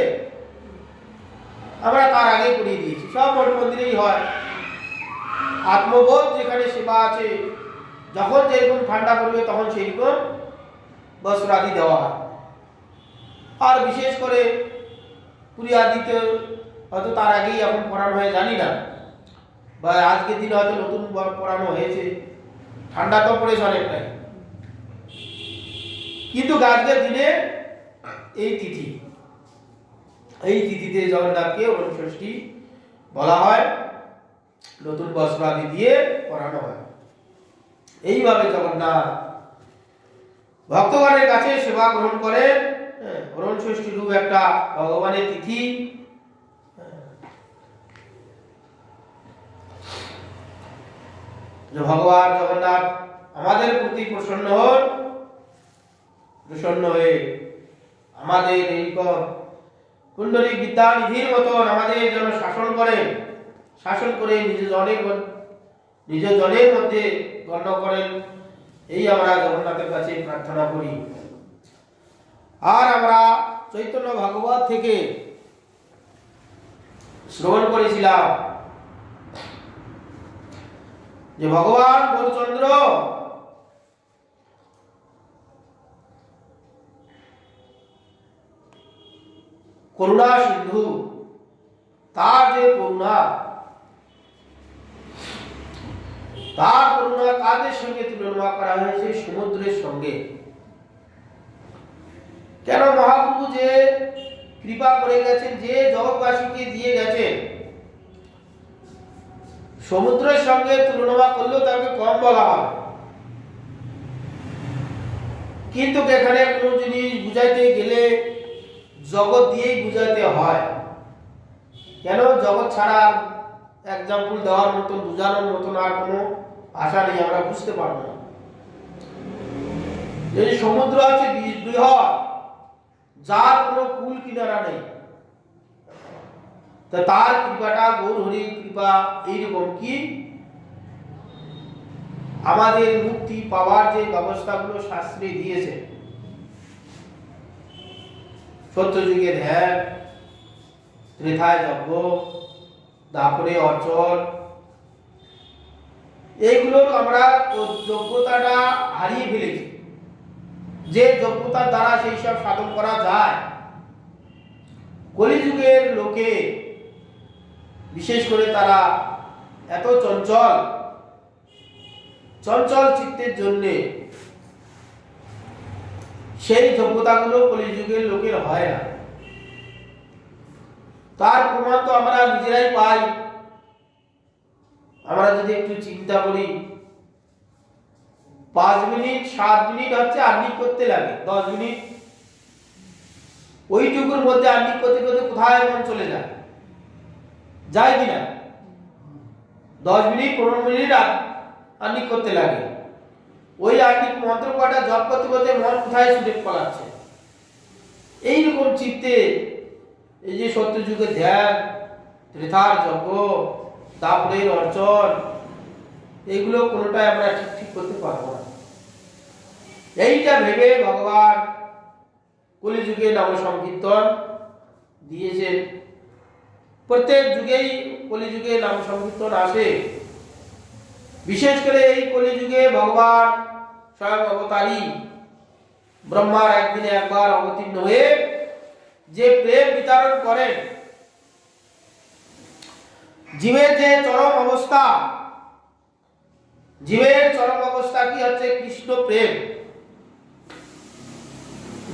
আমরা তার আগেই পড়িয়ে দিয়েছি, সব মঠ মন্দিরেই হয়। আত্মবোধ যেখানে সেবা আছে, যখন যেরকম ঠান্ডা পড়বে তখন সেইরকম বস্ত্র আদি দেওয়া হয়। আর বিশেষ করে পুরী আদিতে হয়তো তার আগেই এখন পড়ানো হয়, জানি না, বা আজকের দিনে হয়তো নতুন পড়ানো হয়েছে। ঠান্ডা তো পড়েছে অনেকটাই, কিন্তু আজকের দিনে এই তিথি, এই তিথিতে জগন্নাথকে অরুণ ষষ্ঠী বলা হয়, নতুন বস্ত্র আদি দিয়ে পরানো হয়। এইভাবে জগন্নাথ ভক্তগণের কাছে সেবা গ্রহণ করেন। অরুণ ষষ্ঠী রূপ একটা ভগবানের তিথি। যে ভগবান জগন্নাথ আমাদের প্রতি প্রসন্ন হন, প্রসন্ন হয়ে আমাদের এই কুণ্ডলী বিদ্যানিধির মতন আমাদের যেন শাসন করেন, শাসন করে নিজ জনের মধ্যে গণ্য করেন, এই আমরা জগন্নাথের কাছে প্রার্থনা করি। আর আমরা চৈতন্য ভাগবত থেকে শ্রবণ করেছিলাম যে ভগবান গৌরচন্দ্র করুণা সিন্ধু, তার যে করুণা, তার করুণা কাদের সঙ্গে তুলনা করা হয়েছে? সমুদ্রের সঙ্গে। কেন? মহাপ্রভু যে কৃপা করে গেছেন, যে জগৎবাসীকে দিয়ে গেছেন, সমুদ্রের সঙ্গে তুলনা করলেও তাকে কম বলা হয়। কিন্তু এখানে কোনো জিনিস বুঝাইতে গেলে জগৎ দিয়েই বুঝাইতে হয়। কেন? জগৎ ছাড়া এক্সাম্পল দেওয়ার মতন, বোঝানোর মতন আর কোনো ভাষা নেই, আমরা বুঝতে পারবো না। যদি সমুদ্র আছে বৃহৎ, যার কোনো কুল কিনারা নেই, তা তার কৃপাটা, গৌর হরি কৃপা এইরকম কি আমাদের মুক্তি পাওয়ার যে ব্যবস্থাগুলো শাস্ত্রে দিয়েছে, সত্যযুগে ধ্যান, ত্রেতায় যজ্ঞ, দাপরে অর্চন, এইগুলোর আমরা যোগ্যতাটা হারিয়ে ফেলেছি। যে যোগ্যতার দ্বারা সেই সব সাধন করা যায়, কলিযুগের লোকে বিশেষ করে তারা এত চঞ্চল চিত্তের জন্য সেই যোগ্যতাগুলো কলিযুগের লোকের হয় না। তার প্রমাণ তো আমরা নিজেরাই পাই। আমরা যদি একটু চিন্তা করি, 5 মিনিট 7 মিনিট হচ্ছে আর্নিং করতে লাগে, 10 মিনিট ওইটুকুর মধ্যে আর্নিং করতে করতে কোথায় মন চলে যায় কিনা? 10 মিনিট 15 মিনিট আর্নিক করতে লাগে। ওই আর্নিক মন্ত্র কটা জপ করতে করতে মন কোথায় ছুটে পালাচ্ছে। এইরকম চিত্তে এই যে সত্যযুগে ধ্যান, ত্রেতার যজ্ঞ, দাপরের অর্চন, এইগুলো কোনোটাই আমরা ঠিক করতে পারবো না। এইটা ভেবে ভগবান কলিযুগে নাম সংকীর্তন দিয়েছেন। প্রত্যেক যুগেই কলিযুগে নাম সংকীর্তন আসে। বিশেষ করে এই কলিযুগে ভগবান স্বয়ং অবতারী ব্রহ্মার একদিনে একবার অবতীর্ণ হয়ে যে প্রেম বিতরণ করেন, জীবের যে চরম অবস্থা, জীবের চরম অবস্থা কি হচ্ছে? কৃষ্ণ প্রেম।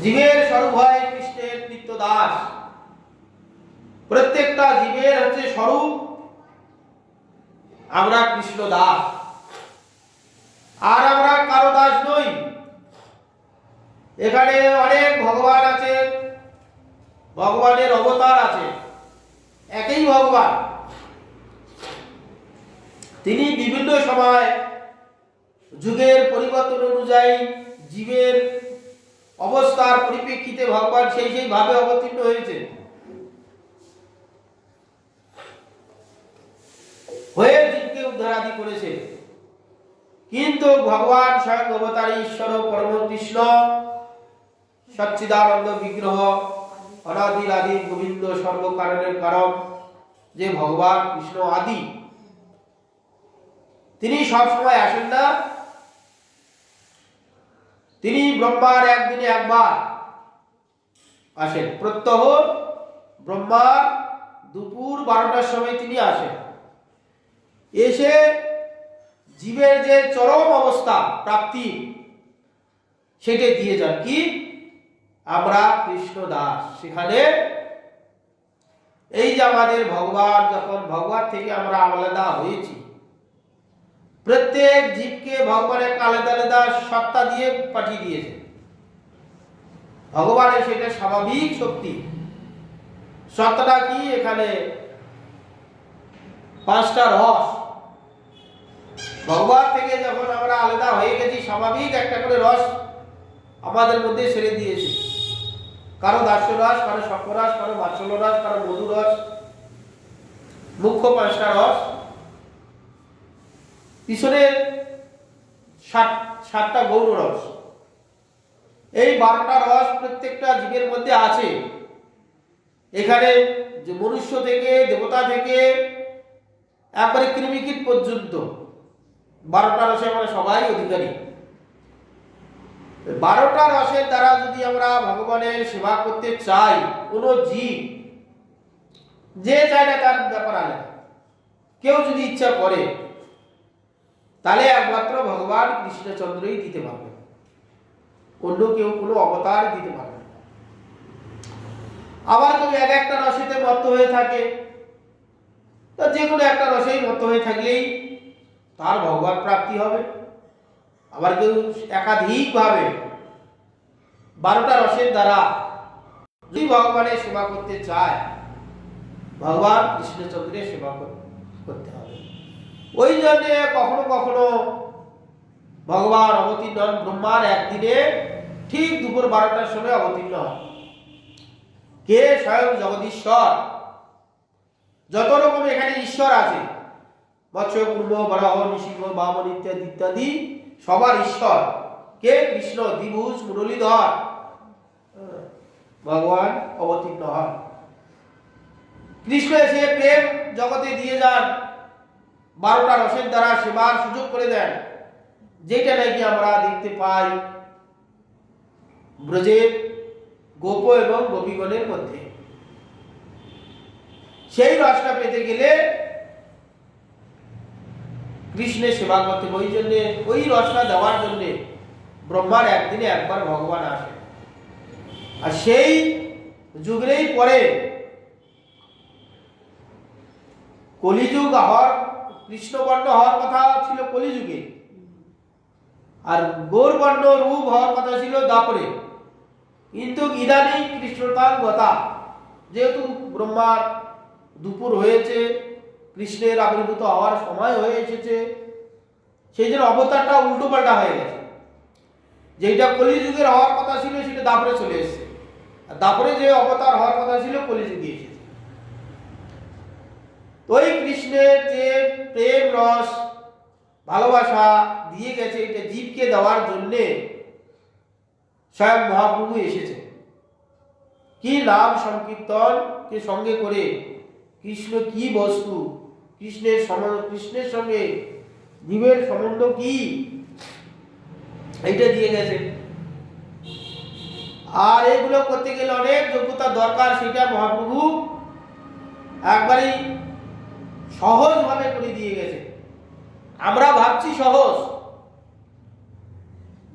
জীবের স্বরূপ হয় কৃষ্ণের নিত্য দাস। প্রত্যেকটা জীবের হচ্ছে স্বরূপ আমরা কৃষ্ণ দাস, আর আমরা কারো দাস নই। এখানে অনেক ভগবান আছে, ভগবানের অবতার আছে, একই ভগবান। তিনি বিভিন্ন সময় যুগের পরিবর্তন অনুযায়ী জীবের অবস্থার পরিপ্রেক্ষিতে ভগবান সেই ভাবে অবতীর্ণ হয়েছে, হয়ে জীবকে উদ্ধার আদি করেছে। কিন্তু ভগবান স্বয়ং অবতারী ঈশ্বর পরম কৃষ্ণ সচ্চিদানন্দ বিগ্রহ অনাদি আদি গোবিন্দ সর্বকারণের কারণ যে ভগবান কৃষ্ণ আদি, তিনি সব সময় আসেন না। তিনি ব্রহ্মার একদিনে একবার আসেন। প্রত্যহ ব্রহ্মার দুপুর 12টার সময় তিনি আসেন। এসে জীবের যে চরম অবস্থা প্রাপ্তি সেটা দিয়ে যান। কি? আমরা কৃষ্ণ দাস। সেখানে এই যে আমাদের ভগবান, যখন ভগবান থেকে আমরা আলাদা হয়েছি, প্রত্যেক জীবকে ভগবান একটা আলাদা আলাদা সত্তা দিয়ে পাঠিয়ে দিয়েছে। ভগবানের সেটা স্বাভাবিক শক্তি। সত্তাটা কি? এখানে 5টা রস। ভগবান থেকে যখন আমরা আলাদা হয়ে গেছি, স্বাভাবিক একটা করে রস আমাদের মধ্যে ছেড়ে দিয়েছে। কারো দাস্য রস, কারো শঙ্করস, কারো বাৎসল্য রস, কারো মধু রস, মুখ্য 5টা রস। পিছনে 7টা গৌর রস। এই 12টা রস প্রত্যেকটা জীবের মধ্যে আছে। এখানে যে মনুষ্য থেকে, দেবতা থেকে, একবারে কৃমিকীট পর্যন্ত 12টা রসে আমরা সবাই অধিকারী। 12টা রসের দ্বারা যদি আমরা ভগবানের সেবা করতে চাই, কোন জীব যে চায় না তার ব্যাপার আলাদা, কেউ যদি ইচ্ছা করে তাহলে একমাত্র ভগবান কৃষ্ণচন্দ্রই দিতে পারবে, অন্য কেউ কোনো অবতার দিতে পারবে না। আবার কেউ এক একটা রসেতে মত্ত হয়ে থাকে, তো যে কোনো একটা রসেই মত্ত হয়ে থাকলেই তার ভগবান প্রাপ্তি হবে। আবার কেউ একাধিক ভাবে 12টা রসের দ্বারা যদি ভগবানের সেবা করতে চায়, ভগবান কৃষ্ণচন্দ্রের সেবা করতে হবে। ওই জন্য কখনো কখনো ভগবান অবতীর্ণ হন ব্রহ্মার একদিনে ঠিক দুপুর 12টার সময় অবতীর্ণ হন। কে? স্বয়ং জগদীশ্বর। যত রকম এখানে ঈশ্বর আছে, মৎস্য, কুর্ম, বরাহ, নৃসিংহ, বামন ইত্যাদি ইত্যাদি সবার ঈশ্বর কে? কৃষ্ণ। দ্বিভুজ মুরলীধর ভগবান অবতীর্ণ হন। কৃষ্ণ এসে প্রেম জগতে দিয়ে যান, 12টা রসের দ্বারা সেবার সুযোগ করে দেন, যেটা নাকি আমরা দেখতে পাই ব্রজের গোপ এবং গোপীগণের মধ্যে। সেই রসটা পেতে গেলে কৃষ্ণের সেবা করতে, ওই জন্য ওই রসটা দেওয়ার জন্য ব্রহ্মার একদিনে একবার ভগবান আসে। আর সেই যুগেই পরে কলিযুগ হওয়ার, কৃষ্ণবর্ণ হওয়ার কথা ছিল কলিযুগে, আর গৌরবর্ণ রূপ হওয়ার কথা ছিল দাপরে। কিন্তু ইদানিং কৃষ্ণতার গতা, যেহেতু ব্রহ্মার দুপুর হয়েছে, কৃষ্ণের আবির্ভূত হওয়ার সময় হয়ে এসেছে, সেই জন্য অবতারটা উল্টো পাল্টা হয়ে গেছে। যেটা কলিযুগের হওয়ার কথা ছিল সেটা দাপরে চলে এসেছে, আর দাপরে যে অবতার হওয়ার কথা ছিল কলিযুগে এসেছে। তো এই কৃষ্ণের যে প্রেম রস ভালোবাসা দিয়ে গেছে, এটা জীবকে দেওয়ার জন্যে স্বয়ং মহাপ্রভু এসেছে। কি নাম সংকীর্তন কে সঙ্গে করে, কৃষ্ণ কি বস্তু, কৃষ্ণের সঙ্গে জীবের সম্বন্ধ কি, এইটা দিয়ে গেছে। আর এগুলো করতে গেলে অনেক যোগ্যতা দরকার, সেটা মহাপ্রভু একবারই সহজ ভাবে করে দিয়ে গেছে। আমরা ভাবছি সহজ,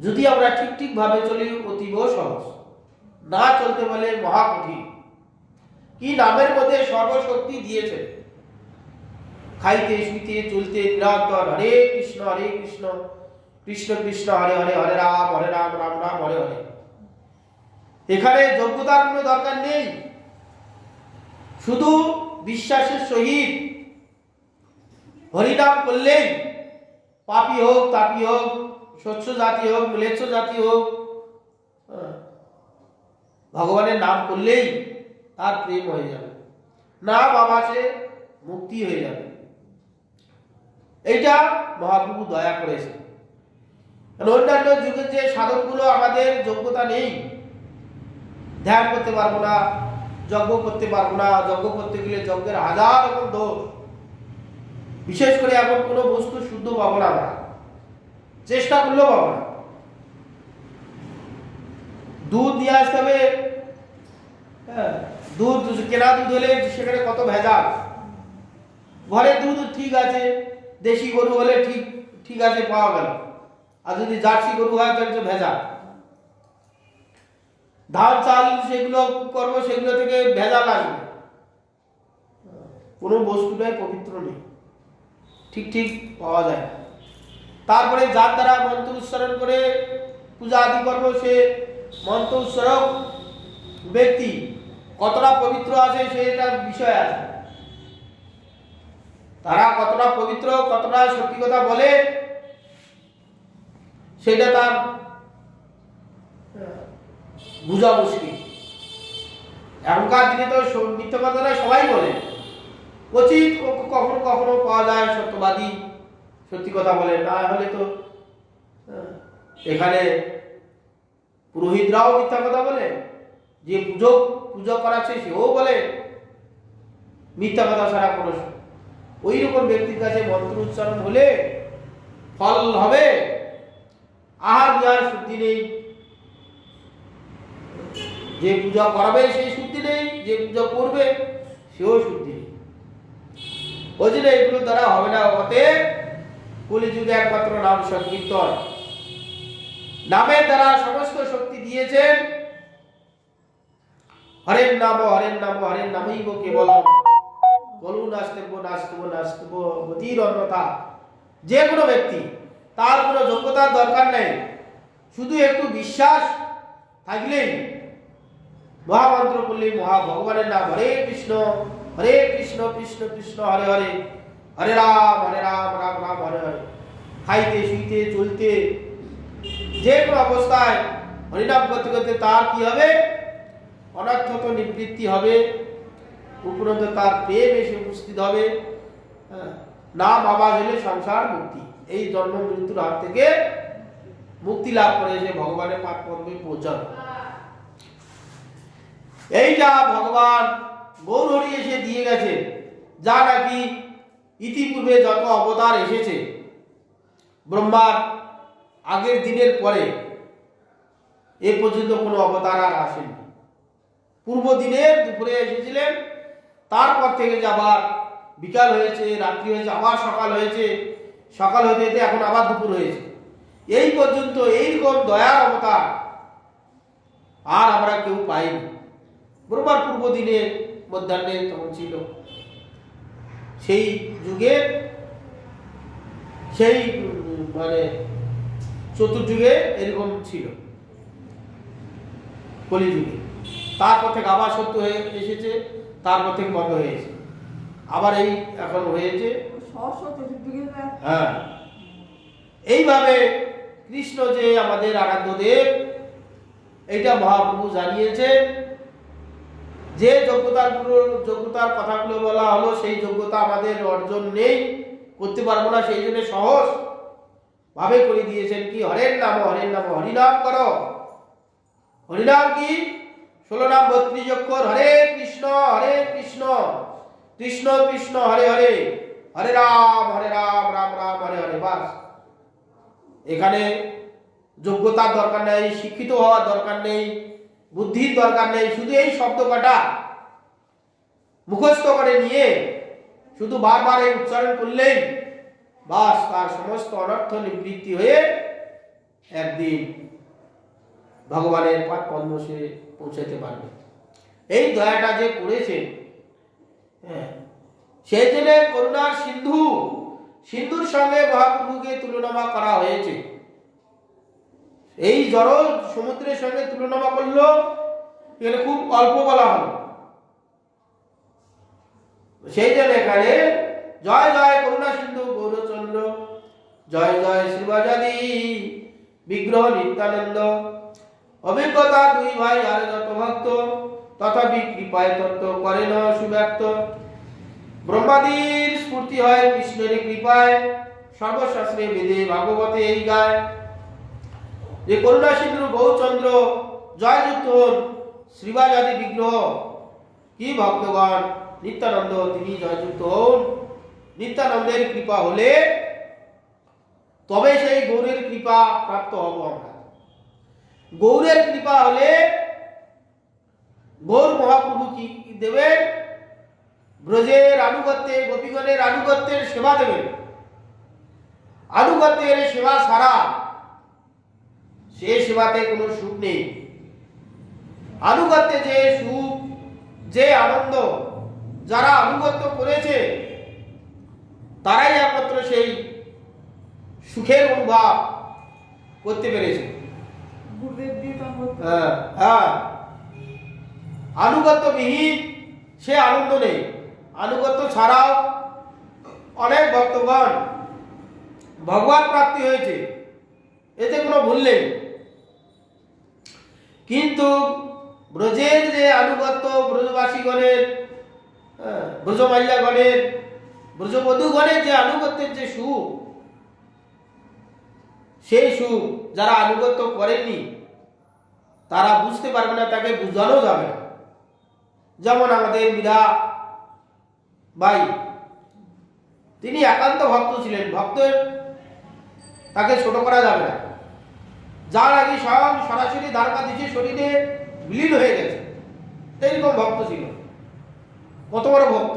যদি আমরা ঠিক ভাবে চলি অতীব সহজ, না চলতে বলে মহা কঠিন। কি নামের মধ্যে সর্বশক্তি দিয়েছে, খাইতে শুইতে চলতে নিরন্তর হরে কৃষ্ণ কৃষ্ণ কৃষ্ণ হরে হরে, হরে রাম রাম রাম হরে হরে। এখানে যোগ্যতার কোনো দরকার নেই, শুধু বিশ্বাসের সহিত হরিনাম করলেই, পাপী হোক তাপী হোক, স্বচ্ছ জাতি হোক ম্লেচ্ছ জাতি হোক, ভগবানের নাম করলেই তার প্রেম হয়ে যাবে, নাম আবাসে মুক্তি হয়ে যাবে। এইটা মহাপ্রভু দয়া করেছে। অন্যান্য যুগের যে সাধনগুলো আমাদের যোগ্যতা নেই, ধ্যান করতে পারবো না, যজ্ঞ করতে পারবো না, যজ্ঞ করতে গেলে যজ্ঞের হাজার রকম দোষ, বিশেষ করে এখন কোনো বস্তু শুদ্ধ পাবো না, আমরা চেষ্টা করলেও পাবো না। দুধ নিয়ে আসতে হবে, দুধ কেনা দুধ হলে সেখানে কত ভেজাল। ঘরে দুধ ঠিক আছে, দেশি গরু হলে ঠিক আছে পাওয়া গেল, আর যদি জার্সি গরু হয় তাহলে তো ভেজাল। ধান চাল সেগুলো করবো, সেগুলো থেকে ভেজাল আসবে, কোনো বস্তুটাই পবিত্র নেই, ঠিক পাওয়া যায়। তারপরে যার দ্বারা মন্ত্র উচ্চারণ করে পূজা আদি করবো, সে মন্ত্র উচ্চারক ব্যক্তি কতটা পবিত্র আছে সেটার বিষয় আছে। তারা কতটা পবিত্র, কতটা সত্যি কথা বলে, সেটা তার বুঝা মুশকিল। এখনকার দিনে তো মিথ্যা কথাটা সবাই বলে, উচিত কখনো কখনো পাওয়া যায় সত্যবাদী, সত্যি কথা বলে। না হলে তো এখানে পুরোহিতরাও মিথ্যা কথা বলে, যে পুজো করাচ্ছে সেও বলে মিথ্যা কথা ছাড়া কোনো। ওই রকম ব্যক্তির কাছে মন্ত্র উচ্চারণ হলে ফল হবে, আহার বিহার শুদ্ধি নেই, যে পূজা করাবে সেই শুদ্ধি নেই, যে পূজা করবে সেও শুদ্ধি নেই। ওই জন্য এগুলো দ্বারা হবে না। অতএব কলিযুগে একমাত্র নাম সংকীর্তন, নামের দ্বারা সমস্ত শক্তি দিয়েছেন। হরের নাম হরের নামইব কেবলম, বলুন নাস্তব গতির অন্যথা। যে কোনো ব্যক্তি, তার কোনো যোগ্যতার দরকার নেই, শুধু একটু বিশ্বাস থাকলেই, মহামন্ত্র করলেই, ভগবানের নাম হরে কৃষ্ণ কৃষ্ণ কৃষ্ণ হরে হরে, হরে রাম রাম রাম হরে হরে, খাইতে শুইতে চলতে যে কোনো অবস্থায় হরিনাম করতে করতে তার কি হবে, অনর্থক নিবৃত্তি হবে, উপরন্ত তার প্রেম এসে উপস্থিত হবে। নাম আবাজ হলে সংসার মুক্তি, এই জন্ম মৃত্যুর হাত থেকে মুক্তি লাভ করে এসে ভগবানের পাদ পদ্মে পৌঁছানো। এইটা ভগবান গৌরহরি এসে দিয়ে গেছে, যা নাকি ইতিপূর্বে যত অবতার এসেছে, ব্রহ্মার আগের দিনের পরে এ পর্যন্ত কোনো অবতার আর আসেনি। পূর্ব দিনের দুপুরে এসেছিলেন, তারপর থেকে যে আবার বিকাল হয়েছে, রাত্রি হয়েছে, আবার সকাল হয়েছে, সকাল হতে হতে এখন আবার দুপুর হয়েছে। এই পর্যন্ত এইরকম দয়ার অবতার আর আমরা কেউ পাইনি। ব্রহ্মার পূর্ব দিনে মধ্যাহ্নে তখন ছিল, সেই যুগে, সেই মানে চতুর্যুগে এরকম ছিল, কলিযুগে। তারপর থেকে আবার সত্য হয়ে এসেছে, তারপর থেকে বন্ধ হয়েছে। আবার এই এখন হয়েছে। সরস্বতী চতুর্থীকে হ্যাঁ, এইভাবে কৃষ্ণ যে আমাদের আরাধ্য দেব, এইটা মহাপ্রভু জানিয়েছেন। যে যোগ্যতার কথাগুলো বলা হলো, সেই যোগ্যতা আমাদের অর্জন নেই, করতে পারবো না, সেই জন্য সহজ ভাবে করে দিয়েছেন কি, হরের নাম হরিনাম করো। হরিনাম কি? 16 নাম 32 অক্ষর, হরে কৃষ্ণ কৃষ্ণ কৃষ্ণ হরে হরে, হরে রাম রাম রাম হরে হরে। বাস, এখানে যোগ্যতার দরকার নেই, শিক্ষিত হওয়ার দরকার নেই, বুদ্ধির দরকার নেই। শুধু এই শব্দ কটা মুখস্থ করে নিয়ে শুধু বারবার এই উচ্চারণ করলেই বাস, তার সমস্ত অনর্থ নিবৃত্তি হয়ে একদিন ভগবানের পাদ পদ্ম সে পৌঁছাতে পারবে। এই দয়াটা যে করেছেন, হ্যাঁ, সেই জন্য করুণার সিন্ধুর সঙ্গে মহাপ্রভুকে তুলনা করা হয়েছে। এই জড় সমুদ্রের সঙ্গে তুলনা করলো, এখানে খুব অল্প বলা হলো। সেই জন্য এখানে জয় জয় করুণা সিন্ধু গৌরচন্দ্র, জয় জয় শ্রীবাজাদি বিগ্রহ নিত্যানন্দ। অভিজ্ঞতা দুই ভাই আর যত ভক্ত, তথাপি কৃপায় তত্ত্ব করে না সুব্যক্ত। ব্রহ্মাদির স্ফূর্তি হয় কৃষ্ণের কৃপায়, সর্বশাস্ত্রে বেদে ভাগবতে এই গায়। যে করুণা সিন্ধু গৌরচন্দ্র জয়যুক্ত হন শ্রীবাজাদি বিগ্রহ, কি ভক্তগণ নিত্যানন্দ তিনি জয়যুক্ত হন। নিত্যানন্দের কৃপা হলে তবে সেই গৌরের কৃপা প্রাপ্ত হব আমরা। গৌরের কৃপা হলে গৌর মহাপ্রভু কি দেবেন? ব্রজের আনুগত্যে, গোপীগণের আনুগত্যের সেবা দেবেন। আনুগত্যের সেবা ছাড়া সে সেবাতে কোনো সুখ নেই। আনুগত্যে যে সুখ, যে আনন্দ, যারা আনুগত্য করেছে তারাই একমাত্র সেই সুখের অনুভব করতে পেরেছে। আনুগত্য বিহীন সে আনন্দ নেই। আনুগত্য ছাড়াও অনেক ভক্তগণ ভগবান প্রাপ্তি হয়েছে, এতে কোনো ভুল নেই। কিন্তু ব্রজের যে আনুগত্য, ব্রজবাসীগণের, ব্রজমাইয়াগণের, ব্রজবধূগণের যে আনুগত্যের যে সুখ, সেই সুখ যারা আনুগত্য করেননি তারা বুঝতে পারবে না, তাকে বুঝানো যাবে না। যেমন আমাদের মীরা বাই, তিনি একান্ত ভক্ত ছিলেন। ভক্তের তাকে ছোট করা যাবে না। যার আগে স্বয়ং সরাসরি দ্বারকাধীশের শরীরে বিলীন হয়ে গেছে, এইরকম ভক্ত ছিল। কত বড় ভক্ত!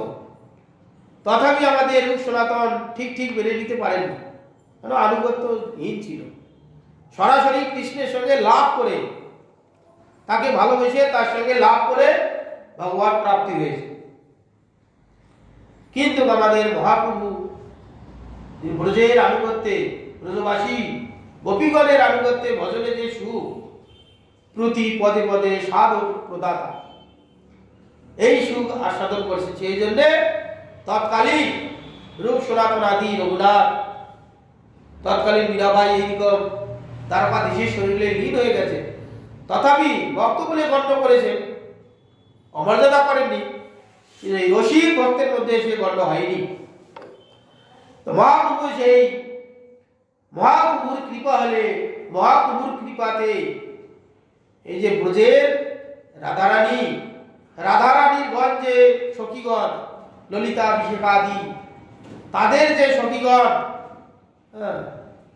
তথাপি আমাদের রূপ সনাতন ঠিক মেনে নিতে পারেননি, কেন? আনুগত্যহীন ছিল। সরাসরি কৃষ্ণের সঙ্গে লাভ করে, তাকে ভালোবেসে তার সঙ্গে লাভ করে ভগবান প্রাপ্তি হয়েছে। কিন্তু আমাদের মহাপ্রভু ব্রজের আনুগত্যে, ব্রজবাসী গোপীগণের আনুগত্যে ভজনে যে সুখ, প্রতি পদে পদে সাধক প্রদাতা, এই সুখ আস্বাদন করছে। সেই জন্য তৎকালীন রূপ সনাতন আদি রঘুনাথ, তৎকালীন মীরাবাই এইরকম দ্বারকাধীশের শরীরে লীন হয়ে গেছে, তথাপি ভক্ত বলে গণ্য করেছেন, অমর্যাদা করেননি। এই রসিক ভক্তের মধ্যে সে গণ্য হয়নি। তো মহাপ্রভু সেই মহাপ্রভুর কৃপা হলে, মহাপ্রভুর কৃপাতে এই যে ব্রজের রাধারানীর গণ যে সখীগণ, ললিতা বিশাখাদি, তাদের যে সখীগণ,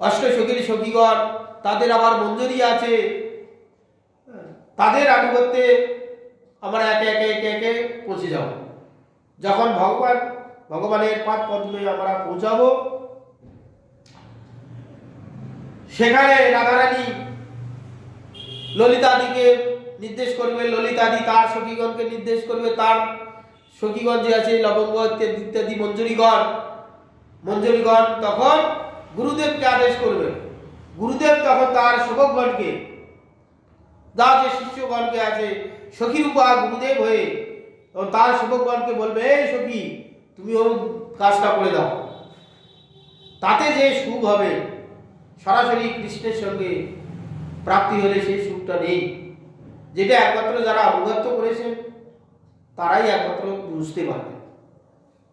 অষ্ট সখীর সখীগণ, তাদের আবার মঞ্জুরি আছে। তাদের আনুগত্যে আমরা একে পৌঁছে যাব। যখন ভগবানের পাদ পদ্মে আমরা পৌঁছাবো, সেখানে রাধারানী ললিতাদিকে নির্দেশ করবে, ললিতাদি তার সখীগণকে নির্দেশ করবে, তার সখীগণ যে আছে লবঙ্গ ইত্যাদি মঞ্জুরিগণ তখন গুরুদেবকে আদেশ করবে। গুরুদেব তখন তার সেবকগণকে, যার যে শিষ্যগণকে আছে সখী রূপা গুরুদেব হয়ে, তার সেবকগণকে বলবে, এই সখী তুমি ওর কাজটা করে দাও, তাতে যে সুখ হবে সরাসরি কৃষ্ণের সঙ্গে প্রাপ্তি হলে সেই সুখটা নেই, যেটা একমাত্র যারা আনুগত্য করেছেন তারাই একমাত্র বুঝতে পারবে।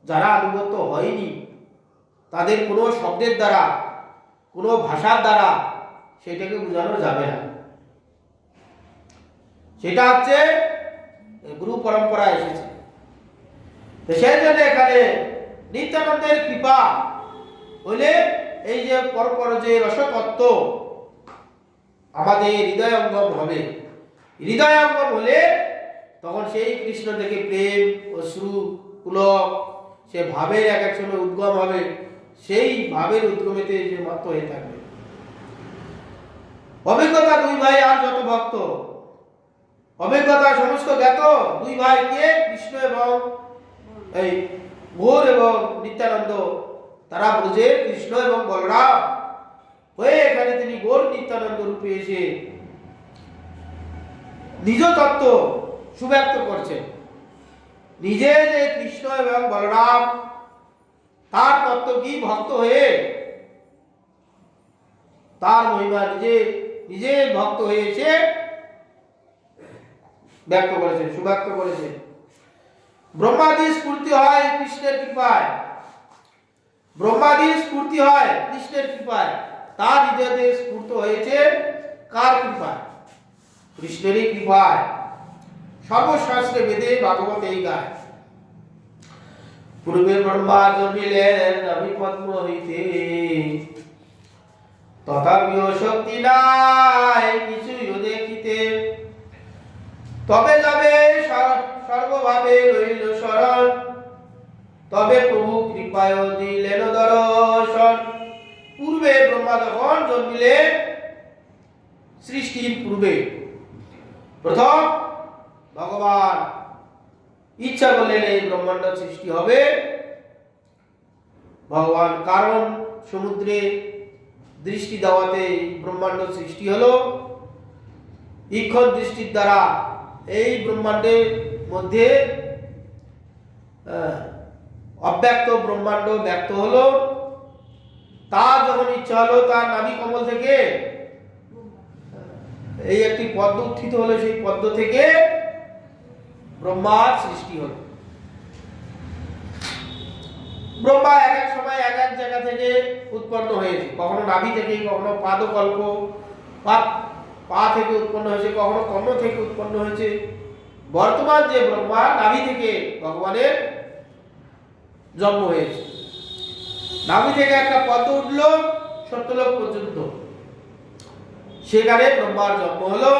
যারা আনুগত্য হয়নি তাদের কোনো শব্দের দ্বারা, কোনো ভাষার দ্বারা সেটাকে বোঝানো যাবে না। সেটা হচ্ছে গুরু পরম্পরা এসেছে। তো সেই জন্য এখানে নিত্যানন্দের কৃপা হলে এই যে পরপর যে রসতত্ত্ব আমাদের হৃদয়ঙ্গম হবে, হৃদয়ঙ্গম হলে তখন সেই কৃষ্ণ থেকে প্রেম অশ্রু পুলক সে ভাবের এক এক সময় উদ্গম হবে, সেই ভাবের উদ্গমেতে যে মত হয়ে থাকবে। অভিজ্ঞতা দুই ভাই আর যত ভক্ত, অভিজ্ঞতা সমস্ত জ্ঞাত দুই ভাই কে, কৃষ্ণ এবং এই গৌর এবং নিত্যানন্দ, তারা বুঝে কৃষ্ণ এবং বলরাম হয়ে এখানে তিনি গৌর নিত্যানন্দ রূপে এসে নিজ তত্ত্ব সুব্যক্ত করছেন। নিজে যে কৃষ্ণ এবং বলরাম তার তত্ত্ব কি ভক্ত হয়ে তার মহিমা নিজে নিজে ভক্ত হয়েছে ব্যক্ত করেছেন, সুব্যক্ত করেছেন। ব্রহ্মাদি স্ফূর্তি হয় কৃষ্ণের কৃপায়, ব্রহ্মাদি স্ফূর্তি হয় কৃষ্ণের কৃপায়, তার হৃদয়তে স্ফূর্ত হয়েছে কার কৃপায়? কৃষ্ণেরই কৃপায়। সর্বশাস্ত্রে বেদে ভাগবত এই গায়, পূর্বে ব্রহ্মা জন্মিলেন রবি পদ্ম হইতে, তথাপিও শক্তি নাই কিছুই দেখিতে, তবে যাবে সর্বভাবে রইল শরণ, তবে প্রভু কৃপায় দিলেন দর্শন। পূর্বে ব্রহ্মা যখন জন্মিলেন, সৃষ্টির পূর্বে প্রথম ভগবান ইচ্ছা করলেন এই ব্রহ্মাণ্ড সৃষ্টি হবে। ভগবান কারণ সমুদ্রে দৃষ্টি দেওয়াতে ব্রহ্মাণ্ড সৃষ্টি হলো। ঈক্ষণ দৃষ্টির দ্বারা এই ব্রহ্মাণ্ডের মধ্যে অব্যক্ত ব্রহ্মাণ্ড ব্যক্ত হলো। তার যখন ইচ্ছা হলো, তার নাভি কমল থেকে এই একটি পদ্ম উত্থিত হলো, সেই পদ্ম থেকে ব্রহ্মার সৃষ্টি হলো। ব্রহ্মা এক এক সময় এক এক জায়গা থেকে উৎপন্ন হয়েছে, কখনো নাভি থেকে, কখনো পাদকল্প পা থেকে উৎপন্ন হয়েছে, কখনো কর্ণ থেকে উৎপন্ন হয়েছে। বর্তমান যে ব্রহ্মা, নাভি থেকে ভগবানের জন্ম হয়েছে। নাভি থেকে একটা পদ্ম উঠল সত্যলোক পর্যন্ত, সেখানে ব্রহ্মার জন্ম হলো।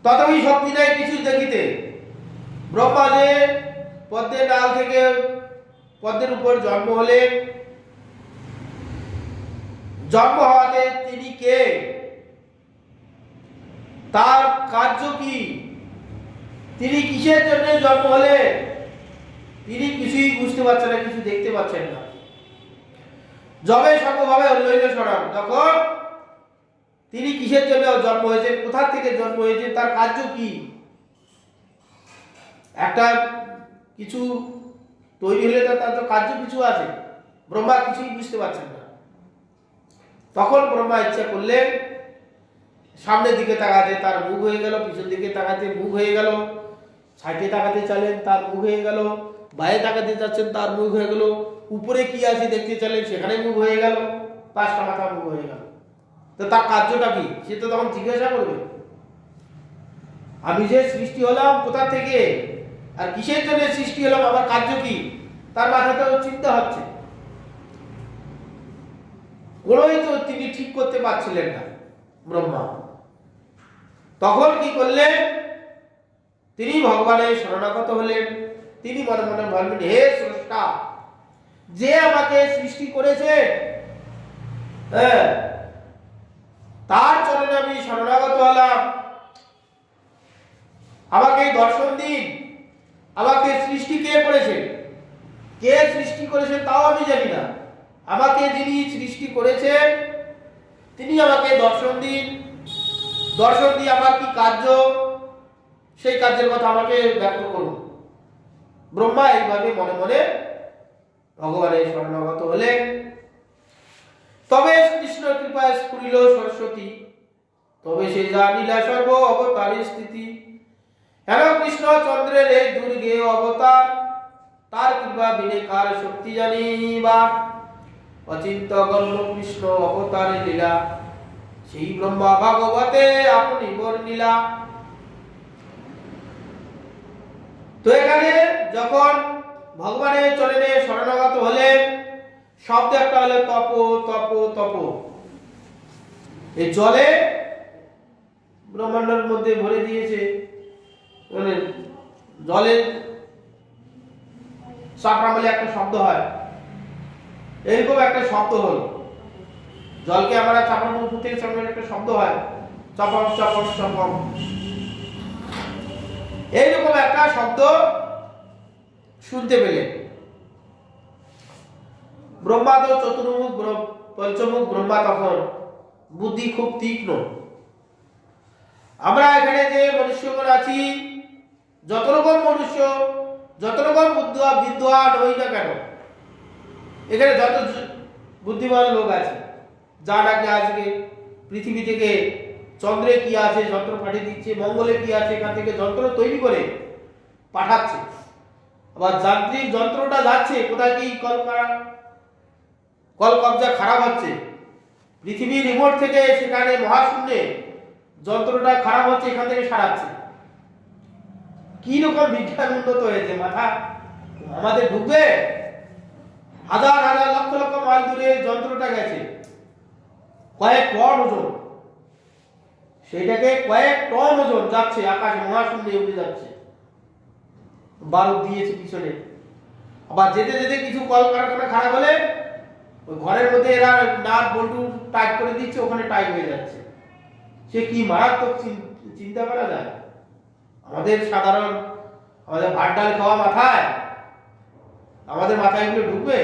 তথাপি শক্তি নাই কিছু দেখিতে। ব্রহ্মা যে পদ্মের ডাল থেকে পদ্মের উপর জন্ম হলেন, জন্ম হওয়াতে তিনি কে, তার কার্য কি, তিনি কিসের জন্য জন্ম হলেন, তিনি কিছুই বুঝতে পারছেন না, কিছু দেখতে পাচ্ছেন না। যবে সর্বভাবে লইল শরণ, তখন তিনি কিসের জন্য জন্ম হয়েছেন, কোথা থেকে জন্ম হয়েছে, তার কার্য কি, একটা কিছু তৈরি হলে তার তো কার্য কিছু আছে। ব্রহ্মা কিছুই বুঝতে পারছেন না। তখন ব্রহ্মা ইচ্ছা করলেন সামনের দিকে তাকাতে, তার মুখ হয়ে গেল, পিছন দিকে তাকাতে মুখ হয়ে গেল, সাইডে তাকাতে চাইলেন, তার মুখ হয়ে গেল, বাইরে তাকাতে চাচ্ছেন, তার মুখ হয়ে গেল, উপরে কি আছে দেখতে চাইলেন, সেখানে মুখ হয়ে গেল, পাঁচটা মাথা মুখ হয়ে গেল। তো তার কার্যটা কি, সে তো তখন জিজ্ঞাসা করবে, আমি যে সৃষ্টি হলাম কোথা থেকে, আর কিসের জন্য সৃষ্টি হলাম, আমার কার্য কি, তার মাথাতে চিন্তা হচ্ছে। কোনোই তো তিনি ঠিক করতে পারছিলেন না ব্রহ্মা। তখন কি করলেন, তিনি ভগবানের শরণাগত হলেন। তিনি মনে মনে ভাবলেন, হে স্রষ্টা, যে আমাকে সৃষ্টি করেছে, তার চরণে আমি শরণাগত হলাম, আমাকে দর্শন দিন। আমাকে সৃষ্টি কে করেছেন, কে সৃষ্টি করেছেন তাও আমি জানি না। আমাকে যিনি সৃষ্টি করেছেন তিনি আমাকে দর্শন দিন। দর্শন দিয়ে আমার কি কার্য, সেই কার্যের কথা আমাকে ব্যক্ত করুন। ব্রহ্মা এইভাবে মনে মনে ভগবানের শরণাগত হলেন। তবে কৃষ্ণ কৃপায় স্ফুরিল সরস্বতী, তবে সে জানিলা সর্ব অবতারের স্থিতি। হেন কৃষ্ণ চন্দ্রের এই দুর্গে অবতার, তার কৃপা বিনে কার শক্তি জানিবার। অচিন্ত গল্প কৃষ্ণ অবতারে লীলা, সেই ব্রহ্মা ভাগবতে আপনি বর্ণিলা। তো এখানে যখন ভগবানের চরণে শরণাগত হলেন, শব্দ একটা হলো তপ তপ তপ। এই জলে ব্রহ্মাণ্ডের মধ্যে ভরে দিয়েছে, মানে জলের চাপড়া বলে একটা শব্দ হয়, এইরকম একটা শব্দ হলো। জলকে আমরা চাপড়ার মধ্যে থেকে চাপড়ার একটা শব্দ হয়, চপম চপম চপম, এইরকম একটা শব্দ শুনতে পেলেন। ব্রহ্মা তো চতুর্মুখ, পঞ্চমুখ ব্রহ্মা তখন বুদ্ধি খুব তীক্ষ্ণ। আমরা এখানে যে মনুষ্যগণ আছি, যত রকম মনুষ্য, যত রকম বিদ্বান হই না কেন, এখানে যত বুদ্ধিমান লোক আছে, যা নাকি আজকে পৃথিবী থেকে চন্দ্রে কি আছে যন্ত্র পাঠিয়ে দিচ্ছে, মঙ্গলে কি আছে এখান থেকে যন্ত্র তৈরি করে পাঠাচ্ছে। আবার যান্ত্রিক যন্ত্রটা যাচ্ছে কোথায়, কি কল কবজা খারাপ হচ্ছে, পৃথিবীর রিমোট থেকে সেখানে মহাশূন্যে যন্ত্রটা খারাপ হচ্ছে, এখান থেকে সারাচ্ছে। কি রকম বিজ্ঞান উন্নত হয়েছে, মাথা আমাদের ঢুকবে? হাজার হাজার লক্ষ লক্ষ মাইল দূরে যন্ত্রটা গেছে, কয়েক টন ওজন, সেটাকে কয়েক টন ওজন যাচ্ছে আকাশে, মহাশূন্যে উড়ে যাচ্ছে, বারুদ দিয়েছে পিছনে। আবার যেতে যেতে কিছু কলকারখানা খারাপ হলে ওই ঘরের মধ্যে এরা নাট বল্টু টাইট করে দিচ্ছে, ওখানে টাইট হয়ে যাচ্ছে। সে কি মারাত্মক চিন্তা করা যায়? আমাদের সাধারণ, আমাদের ভাত ডাল খাওয়া মাথায়, আমাদের মাথায় এগুলো ঢুকবে?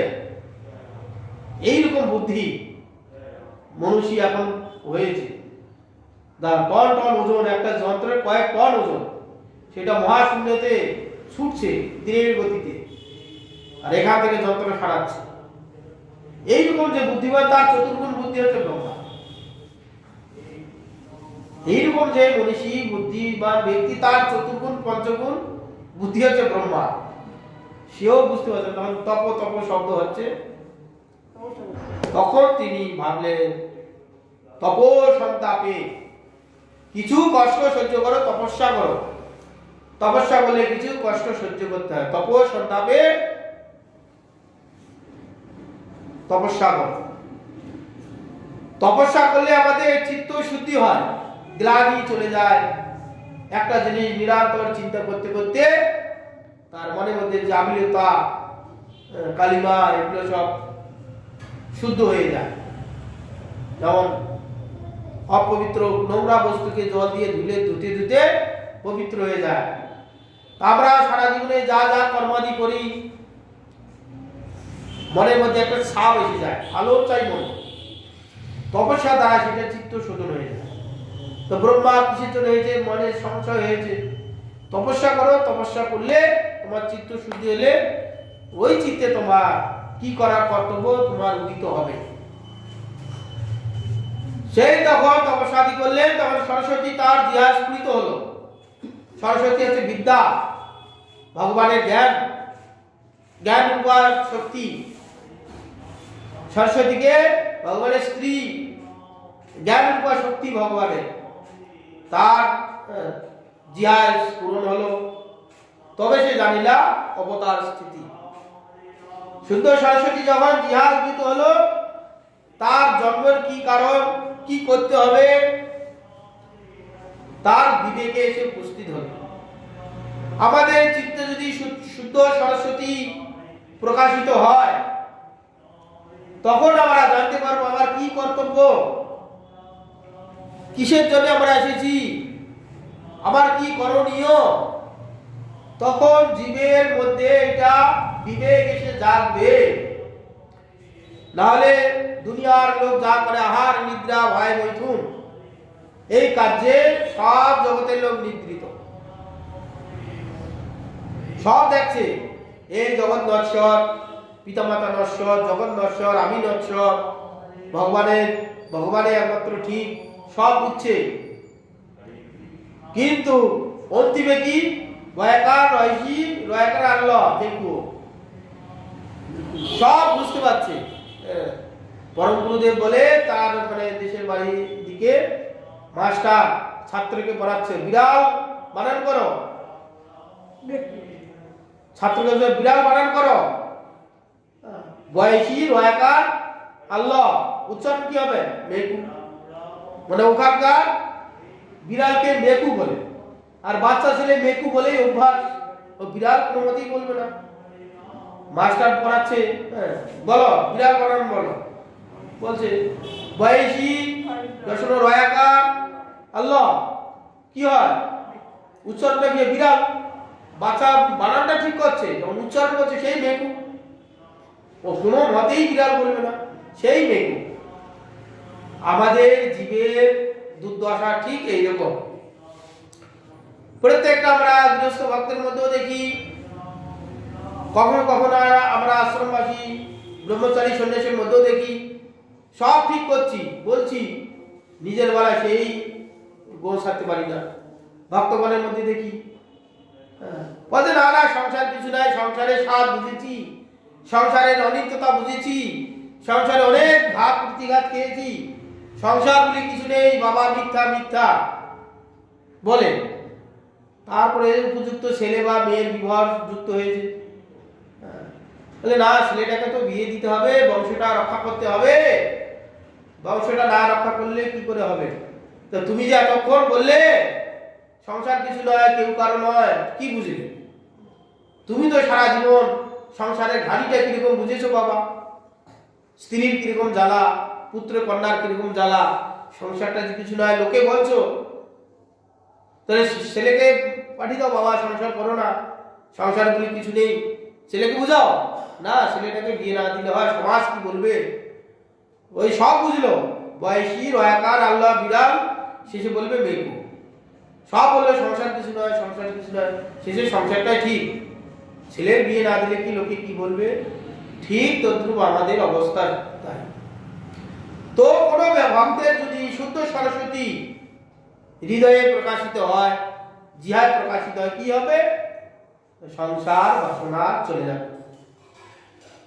এইরকম বুদ্ধি মনুষ্য এখন হয়েছে। টন টন ওজন, একটা যন্ত্রের কয়েক টন ওজন, সেটা মহাশূন্যতে ছুটছে তীরের গতিতে, আর এখান থেকে যন্ত্র সারাচ্ছে। এইরকম যে বুদ্ধিমান, তার চতুর্গুণ বুদ্ধি হচ্ছে ব্রহ্মা। এইরকম যে মনীষী বুদ্ধিমান ব্যক্তি, তার চতুর্গুণ পঞ্চগুণ বুদ্ধি হচ্ছে ব্রহ্মা। সেও বুঝতে পারছেন, তখন তপ তপ শব্দ হচ্ছে, তখন তিনি ভাবলেন তপ সন্তাপে, কিছু কষ্ট সহ্য করো, তপস্যা করো। তপস্যা বলে কিছু কষ্ট সহ্য করতে হয়, তপ সন্তাপে তপস্যা করো। তপস্যা করলে আমাদের চিত্ত শুদ্ধি হয়, গ্লানি চলে যায়। একটা জিনিস নিরন্তর চিন্তা করতে করতে তার মনের মধ্যে যে আমিলতা, কালিমা, এগুলো সব শুদ্ধ হয়ে যায়। যেমন অপবিত্র নোংরা বস্তুকে জল দিয়ে ধুতে ধুতে পবিত্র হয়ে যায়। আমরা সারা জীবনে যা যা কর্মাদি করি, মনের মধ্যে একটা ছাপ এসে যায়, আলো চাই মন, তপস্যা দ্বারা সেটা চিত্ত শোধন হয়ে যায়। তো ব্রহ্মা কিসের জন্য হয়েছে? মনের সংশয় হয়েছে। তপস্যা করো, তপস্যা করলে তোমার চিত্ত শুদ্ধি হলে ওই চিত্তে তোমার কি করার কর্তব্য তোমার উদিত হবে। সেই তখন তপস্যাদি করলেন, তখন সরস্বতী তার জিহ্বা স্ফুরিত হলো। সরস্বতী হচ্ছে বিদ্যা, ভগবানের জ্ঞান, জ্ঞান রূপার শক্তি। সরস্বতীকে ভগবানের স্ত্রী, জ্ঞান রূপা শক্তি ভগবানের, তার জিহ্বা স্ফুরণ হলো। তবে সে জানিলা অবতার স্থিতি। শুদ্ধ সরস্বতী যখন জিহ্বা উদিত হলো, তার জন্মের কি কারণ, কি করতে হবে, তার বিবেকে এসে উপস্থিত হলো। আমাদের চিত্তে যদি শুদ্ধ সরস্বতী প্রকাশিত হয়, তখন আমরা জানতে পারবো আমার কি কর্তব্য, কিসের জন্য আমরা এসেছি, আমার কি করণীয়। তখন জীবের মধ্যে এটা বিবেক এসে জাগবে। নাহলে দুনিয়ার লোক যা করে, আহার নিদ্রা ভয় মৈথুন, এই কার্যে সব জগতের লোক নিদ্রিত, সব দেখছে এই জগৎ নশ্বর, পিতামাতা নশ্বর, জগৎ নশ্বর, আমি নশ্বর, ভগবানের একমাত্র ঠিক, সব বুঝছে। কিন্তু অন্তিমে কি রয়াকার রয়সি রয়াকার আল্লাহ দেখবো সব বুঝতে পারছে। পরম গুরুদেব বলে তার মানে দেশের বাড়ির দিকে মাস্টার ছাত্রকে পড়াচ্ছে, বিড়াল বানান করো, ছাত্রকে বিড়াল বানান করো, বয়সী রয়াকার আল্লাহ উচ্চারণ কি হবে মেকু, মানে ওখানকার বিড়ালকে মেকু বলে, আর বাচ্চা ছেলে মেকু বলেই অভ্যাস, ও বিড়াল কোনো মতেই বলবে না। মাস্টার পড়াচ্ছে, বলো বিড়াল বানান বলো, বলছে বয়সী রসনো রয়াকার আল্লাহ কি হয় উচ্চারণটা গিয়ে বিড়াল, বাচ্চা বানানটা ঠিক করছে, যখন উচ্চারণ করছে সেই মেকু, ও কোনো মতেই বিড়াল বলবে না, সেই মেকু। আমাদের জীবের দুর্দশা ঠিক এইরকম। প্রত্যেকটা আমরা গৃহস্থ ভক্তের মধ্যেও দেখি, কখনো কখনো আমরা আশ্রমবাসী ব্রহ্মচারী সন্ন্যাসীর মধ্যেও দেখি, সব ঠিক করছি বলছি, নিজের বেলায় সেই গোল সারতে পারি না। ভক্তগণের মধ্যে দেখি বলতে না না সংসার কিছু নাই, সংসারের স্বাদ বুঝেছি, সংসারের অনিত্যতা বুঝেছি, সংসারে অনেক ঘাত প্রতিঘাত খেয়েছি, সংসার বলে কিছু নেই, বাবা মিথ্যা মিথ্যা বলে। তারপরে উপযুক্ত ছেলে বা মেয়ের বিবাহ যুক্ত হয়েছে, বলে না ছেলেটাকে তো বিয়ে দিতে হবে, বংশটা রক্ষা করতে হবে, বংশটা না রক্ষা করলে কি করে হবে। তো তুমি যে এতক্ষণ বললে সংসার কিছু নয়, কেউ কারো নয়, কি বুঝলে? তুমি তো সারা জীবন সংসারের ঘানিটা কিরকম বুঝেছো বাবা, স্ত্রীর কিরকম জ্বালা, পুত্র কন্যার কিরকম জ্বালা, সংসারটা যে কিছু নয় লোকে বলছো, তাহলে ছেলেকে পাঠিয়ে দাও, বাবা সংসার করো না, সংসার বলে কিছু নেই, ছেলেকে বুঝাও না, ছেলেটাকে বিয়ে না দিলে হয়, সমাজ কি বলবে। ওই সব বুঝলো, বয়সী রয়াকার আল্লাহ বিড়াল, শেষে বলবে মেঘু, সব বললো সংসার কিছু নয়, সংসার কিছু নয়, শেষে সংসারটাই ঠিক, ছেলের বিয়ে না দিলে কি লোকে কি বলবে। ঠিক তদ্রূপ আমাদের অবস্থা তাই। তো কোনো ভক্তের যদি শুদ্ধ সরস্বতী হৃদয়ে প্রকাশিত হয়, জিহায় প্রকাশিত হয়, কি হবে? সংসার বাসনা চলে যাবে,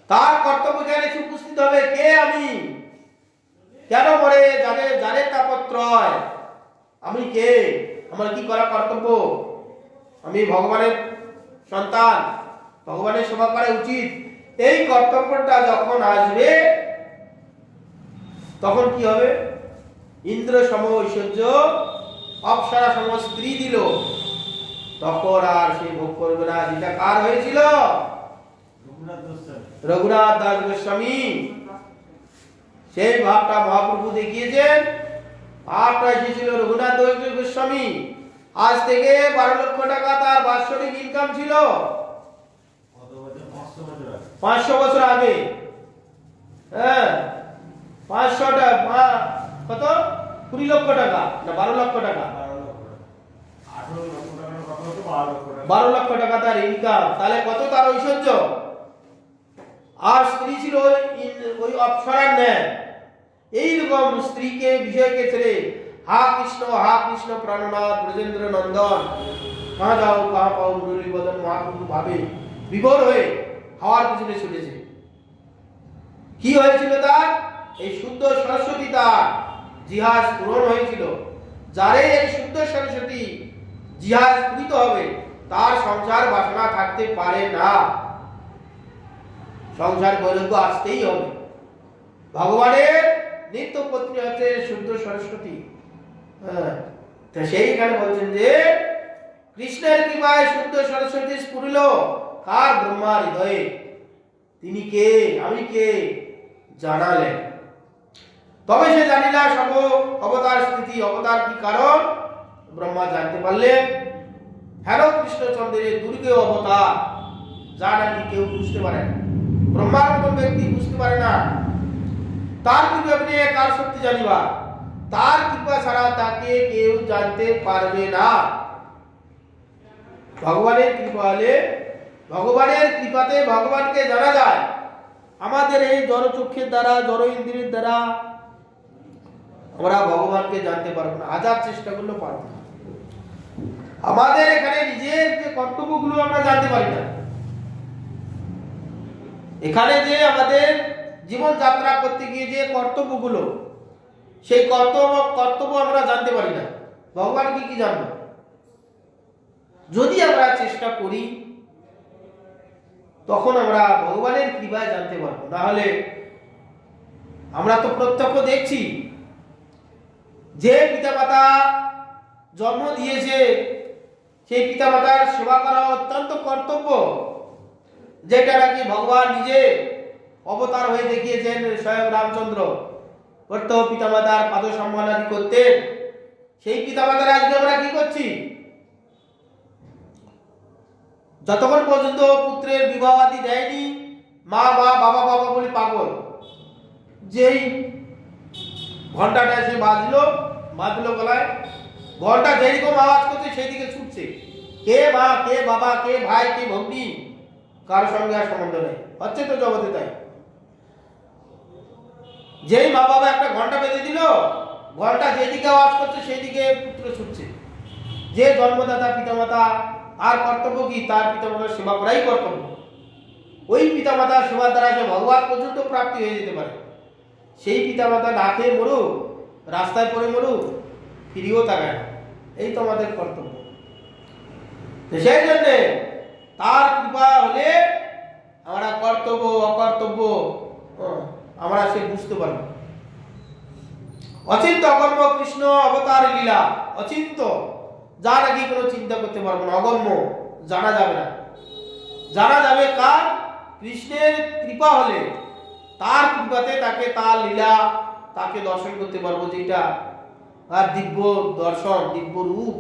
তার কর্তব্য জ্ঞানে উপস্থিত হবে, কে আমি, কেন মরে যাদের তাপত্রয়, আমি কে, আমার কি করা কর্তব্য, আমি ভগবানের সন্তান, ভগবানের সেবা করা উচিত। এই কর্তব্যটা যখন আসবে তখন কি হবে? ইন্দ্র সম ঐশ্বর্য, অপ্সরা সম স্ত্রী দিল, তখন আর সে ভোগ করবে না, যেটা কার হয়েছিল? রঘুনাথ দাস গোস্বামী। সেই ভাবটা মহাপ্রভু দেখিয়েছেন, ভাবটা এসেছিল রঘুনাথ দাস গোস্বামী। আজ থেকে 12 লক্ষ টাকা তার বাৎসরিক ইনকাম ছিল, 500 বছর আগে। হ্যাঁ, 500 টাকা কত, 20 লক্ষ টাকা না 12 লক্ষ টাকা, 12 লক্ষ টাকা তার ইনকাম। তাহলে কত তার ঐশ্বর্য। আর স্ত্রী ছিল ওই অপ্সরার ন্যায়। এইরকম স্ত্রীকে বিষয়কে ছেড়ে হা কৃষ্ণ প্রাণনাথ ব্রজেন্দ্র নন্দন, কাহা যাও কাহা পাও মুরলী বদন, মহাপ্রভু ভাবে বিভোর হয়ে হাওয়ার পিছনে ছুটেছে। কি হয়েছিল তার? এই শুদ্ধ সরস্বতী তার জিহাজ পূরণ হয়েছিল। যারে এই শুদ্ধ সরস্বতী জিহাজ পূরিত হবে, তার সংসার বাসনা থাকতে পারে না, সংসার বৈরাগ্য আসতেই হবে। ভগবানের নিত্য পত্নী হচ্ছে শুদ্ধ সরস্বতী। তো সেইখানে বলছেন যে কৃষ্ণের কৃপায় শুদ্ধ সরস্বতী স্ফুরিল কার? ব্রহ্মার হৃদয়ে। তিনি কে, আমি কে জানালেন। তবে সে জানিলা সব অবতার স্থিতি, অবতার কি কারণ ব্রহ্মা জানতে পারলেন। হেন কৃষ্ণচন্দ্রের দুর্গে অবতার, যা নাকি কেউ বুঝতে পারে না, ব্রহ্মার মতন ব্যক্তি বুঝতে পারে না। তার কৃপা নিয়ে কার শক্তি জানিবা, তার কৃপা ছাড়া তাকে কেউ জানতে পারবে না। ভগবানের কৃপা হলে ভগবানের কৃপাতে ভগবানকে জানা যায়। আমাদের এই জড়চক্ষের দ্বারা, জড় ইন্দ্রিয়ের দ্বারা আমরা ভগবানকে জানতে পারবো না, হাজার চেষ্টা করলেও পারবো না। আমাদের এখানে নিজের যে কর্তব্যগুলো আমরা জানতে পারি না। এখানে যে আমাদের জীবন যাত্রা করতে গিয়ে যে কর্তব্যগুলো, সেই কর্তব্য আমরা জানতে পারি না। ভগবান কি জানবো? যদি আমরা চেষ্টা করি তখন আমরা ভগবানের কৃপায় জানতে পারবো। না হলে আমরা তো প্রত্যক্ষ দেখছি যে পিতামাতা জন্ম দিয়েছে, সেই পিতামাতার সেবা করা অত্যন্ত কর্তব্য, যেটা নাকি ভগবান নিজে অবতার হয়ে দেখিয়েছেন। স্বয়ং রামচন্দ্র করত পিতামাতার পাদ সম্মান আদি করতেন। সেই পিতামাতার আজকে আমরা কি করছি? যতক্ষণ পর্যন্ত পুত্রের বিবাহ আদি দেয়নি, মা মা বাবা বাবা বলে পাগল। যেই ঘন্টাটা এসে বাজলো গলায়, ঘন্টা যেরকম আওয়াজ করছে সেই দিকে ছুটছে। কে মা, কে বাবা, কে ভাই, কে ভগ্নী, কার সঙ্গে আর সম্বন্ধ নেই। হচ্ছে তো জগতে তাই। যেই মা বাবা একটা ঘন্টা বেঁধে দিল, ঘন্টা যেদিকে আওয়াজ করছে সেই দিকে পুত্র ছুটছে। যে জন্মদাতা পিতামাতা, আর কর্তব্য কি? তার পিতামাতার সেবা করাই কর্তব্য। ওই পিতামাতার সেবার দ্বারা যে ভগবান পর্যন্ত প্রাপ্তি হয়ে যেতে পারে। সেই পিতামাতা না খেয়ে মরুক, রাস্তায় পড়ে মরুক, ফিরিয়েও তাকায় না। এই তো আমাদের কর্তব্য। সেই জন্যে তার কৃপা হলে আমরা কর্তব্য অকর্তব্য আমরা সে বুঝতে পারবো। অচিন্ত অগম্য কৃষ্ণ অবতার লীলা, অচিন্ত, যা নাকি কোনো চিন্তা করতে পারবো না, অগম্য, জানা যাবে না। জানা যাবে কার? কৃষ্ণের কৃপা হলে, তার কৃপাতে তাকে তার লীলা তাকে দর্শন করতে পারবো, যেটা আর দিব্য দর্শন, দিব্য রূপ,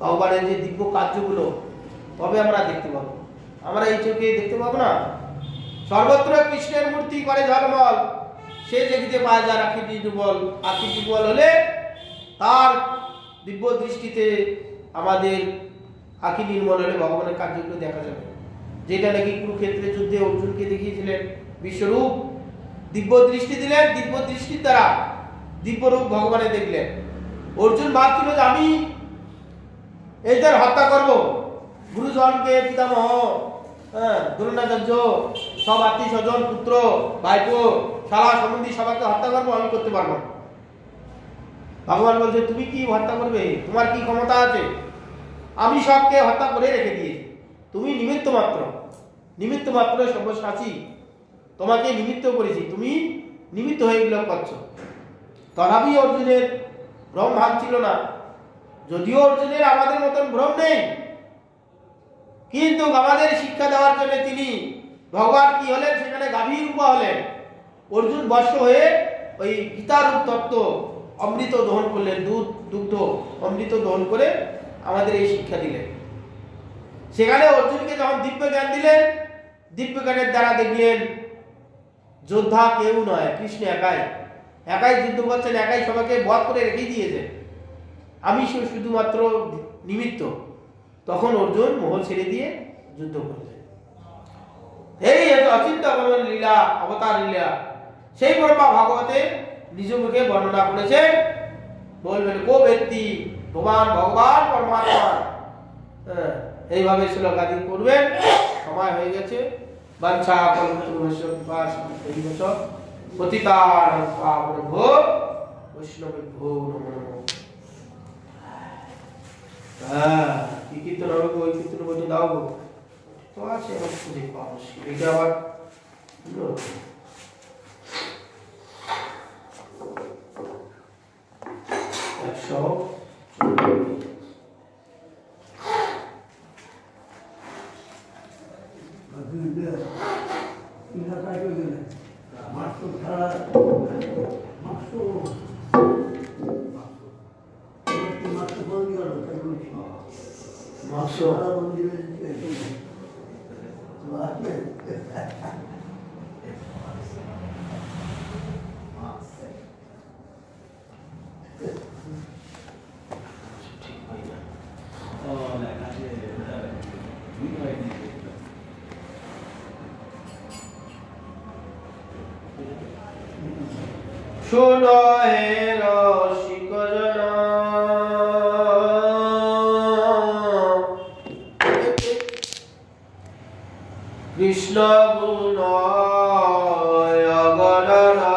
ভগবানের যে দিব্য কার্যগুলো, তবে আমরা দেখতে পাবো। আমরা এই চোখে দেখতে পাবো না। সর্বত্র কৃষ্ণের মূর্তি করে ঝলমল, সে দেখিতে পায় যার আকৃতি দুর্বল। আকৃতি দুর্বল হলে তার দিব্য দৃষ্টিতে আমাদের আঁখি নির্মল হলে ভগবানের কার্যগুলো দেখা যাবে। যেটা নাকি কুরুক্ষেত্রের যুদ্ধে অর্জুনকে দেখিয়েছিলেন বিশ্বরূপ, দিব্য দৃষ্টি দিলেন, দিব্য দৃষ্টির দ্বারা দিব্যরূপ ভগবানে দেখলেন। অর্জুন ভাবছিল যে আমি এইটার হত্যা করব, গুরুজনকে, পিতামহ, দ্রোণাচার্য, সব আত্মীয় স্বজন, পুত্র ভাইপো, শালা সম্বন্ধী সবাইকে হত্যা করবো, আমি করতে পারবো না। ভগবান বলছে তুমি কি হত্যা করবে? তোমার কি ক্ষমতা আছে? আমি সবকে হত্যা করে রেখে দিয়েছি, তুমি নিমিত্ত মাত্র, নিমিত্ত মাত্র সর্বসাচী, তোমাকে নিমিত্ত করেছি, তুমি নিমিত্ত হয়ে এগুলো করছো। তথাপি অর্জুনের ভ্রম ভাঙছিল না। যদিও অর্জুনের আমাদের মতন ভ্রম নেই, কিন্তু আমাদের শিক্ষা দেওয়ার জন্য তিনি ভগবান কি হলেন? সেখানে গাভীর রূপা হলেন। অর্জুন বর্ষ হয়ে ওই গীতারূপ তত্ত্ব অমৃত দহন করলেন, দুগ্ধ অমৃত দহন করে আমাদের এই শিক্ষা দিলেন। সেখানে অর্জুনকে যখন দিব্য জ্ঞান দিলেন, দিব্য জ্ঞানের দ্বারা দেখলেন যোদ্ধা কেউ নয়, কৃষ্ণ একাই, একাই যুদ্ধ করছেন, একাই সবাইকে বধ করে রেখে দিয়েছেন, আমি শুধুমাত্র নিমিত্ত। তখন অর্জুন মোহ ছেড়ে দিয়ে যুদ্ধ করলেন। এই অচিন্ত লীলা, অবতার লীলা, সেই ব্রহ্মা ভাগবতে নিজ মুখে বর্ণনা করেছেন। বলবেন কো ব্যক্তি ভগবান, ভগবান পরমাত্মা। এইভাবে শ্লোক আদি করবেন। সময় হয়ে গেছে। বাঞ্ছা কল্পতরুভ্যশ্চ কৃপা সিন্ধুভ্যশ্চ পতিতানাং পাবনেভ্যো বৈষ্ণবেভ্যো নমো নমঃ। কি কীর্তন হবে? ওই কীর্তন বইটা দাও গো, তো আছে আমার খুঁজে পাবো। এটা আবার একশো Oh, like I said, শোনো হে রসিক জন, কৃষ্ণ গুণ অগণনা।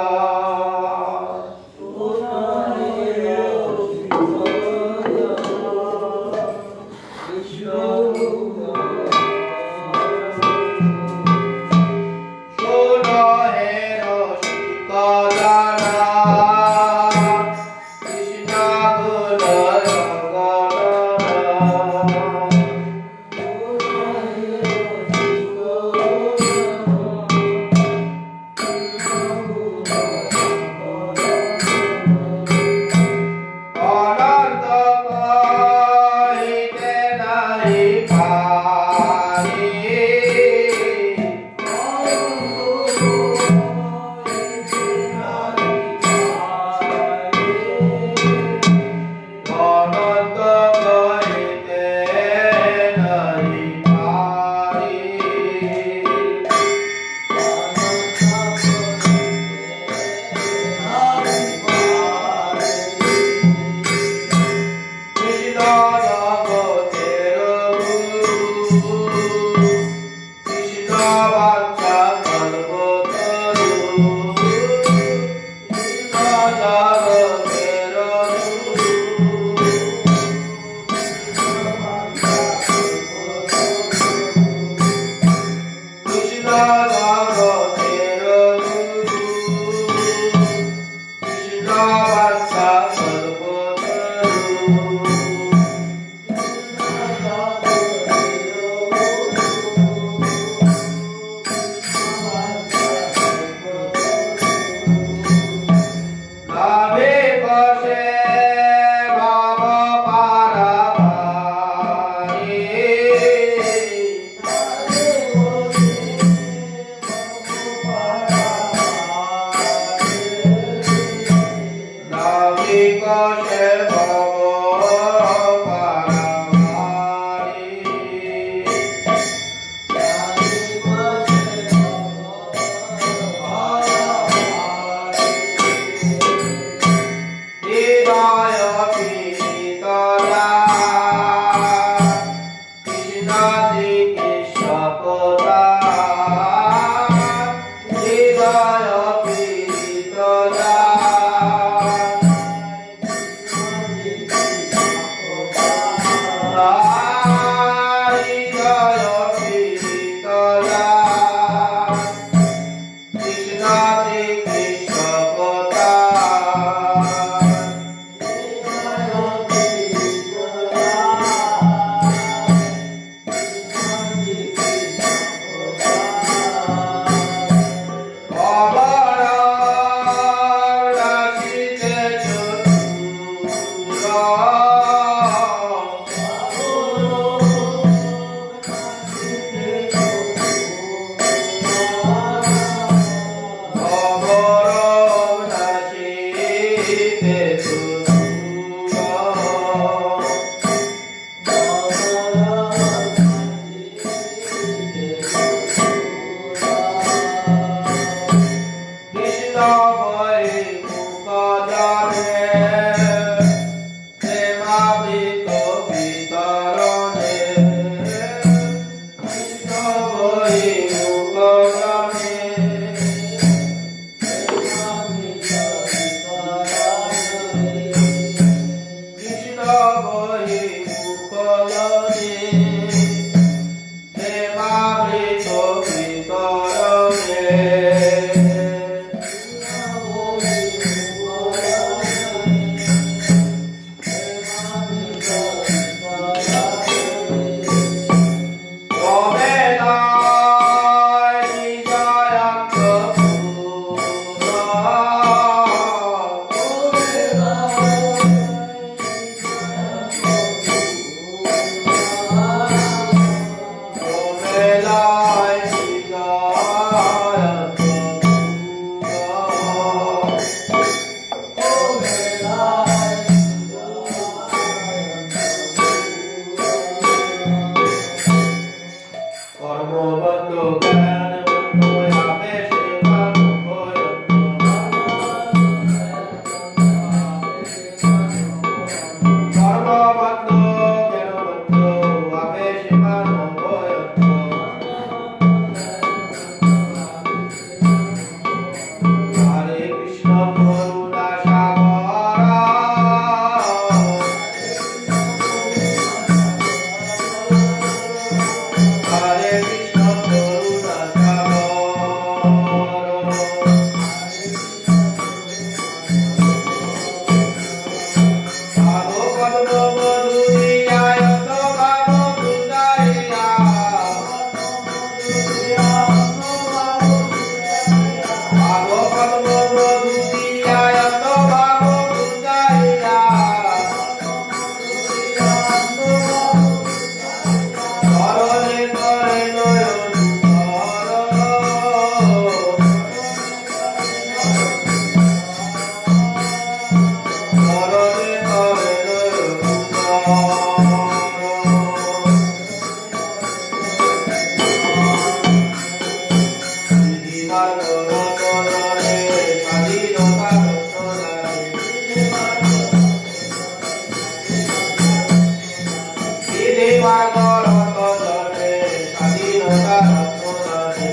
মার্গরত জলে স্বাধীনতা রত্নদানে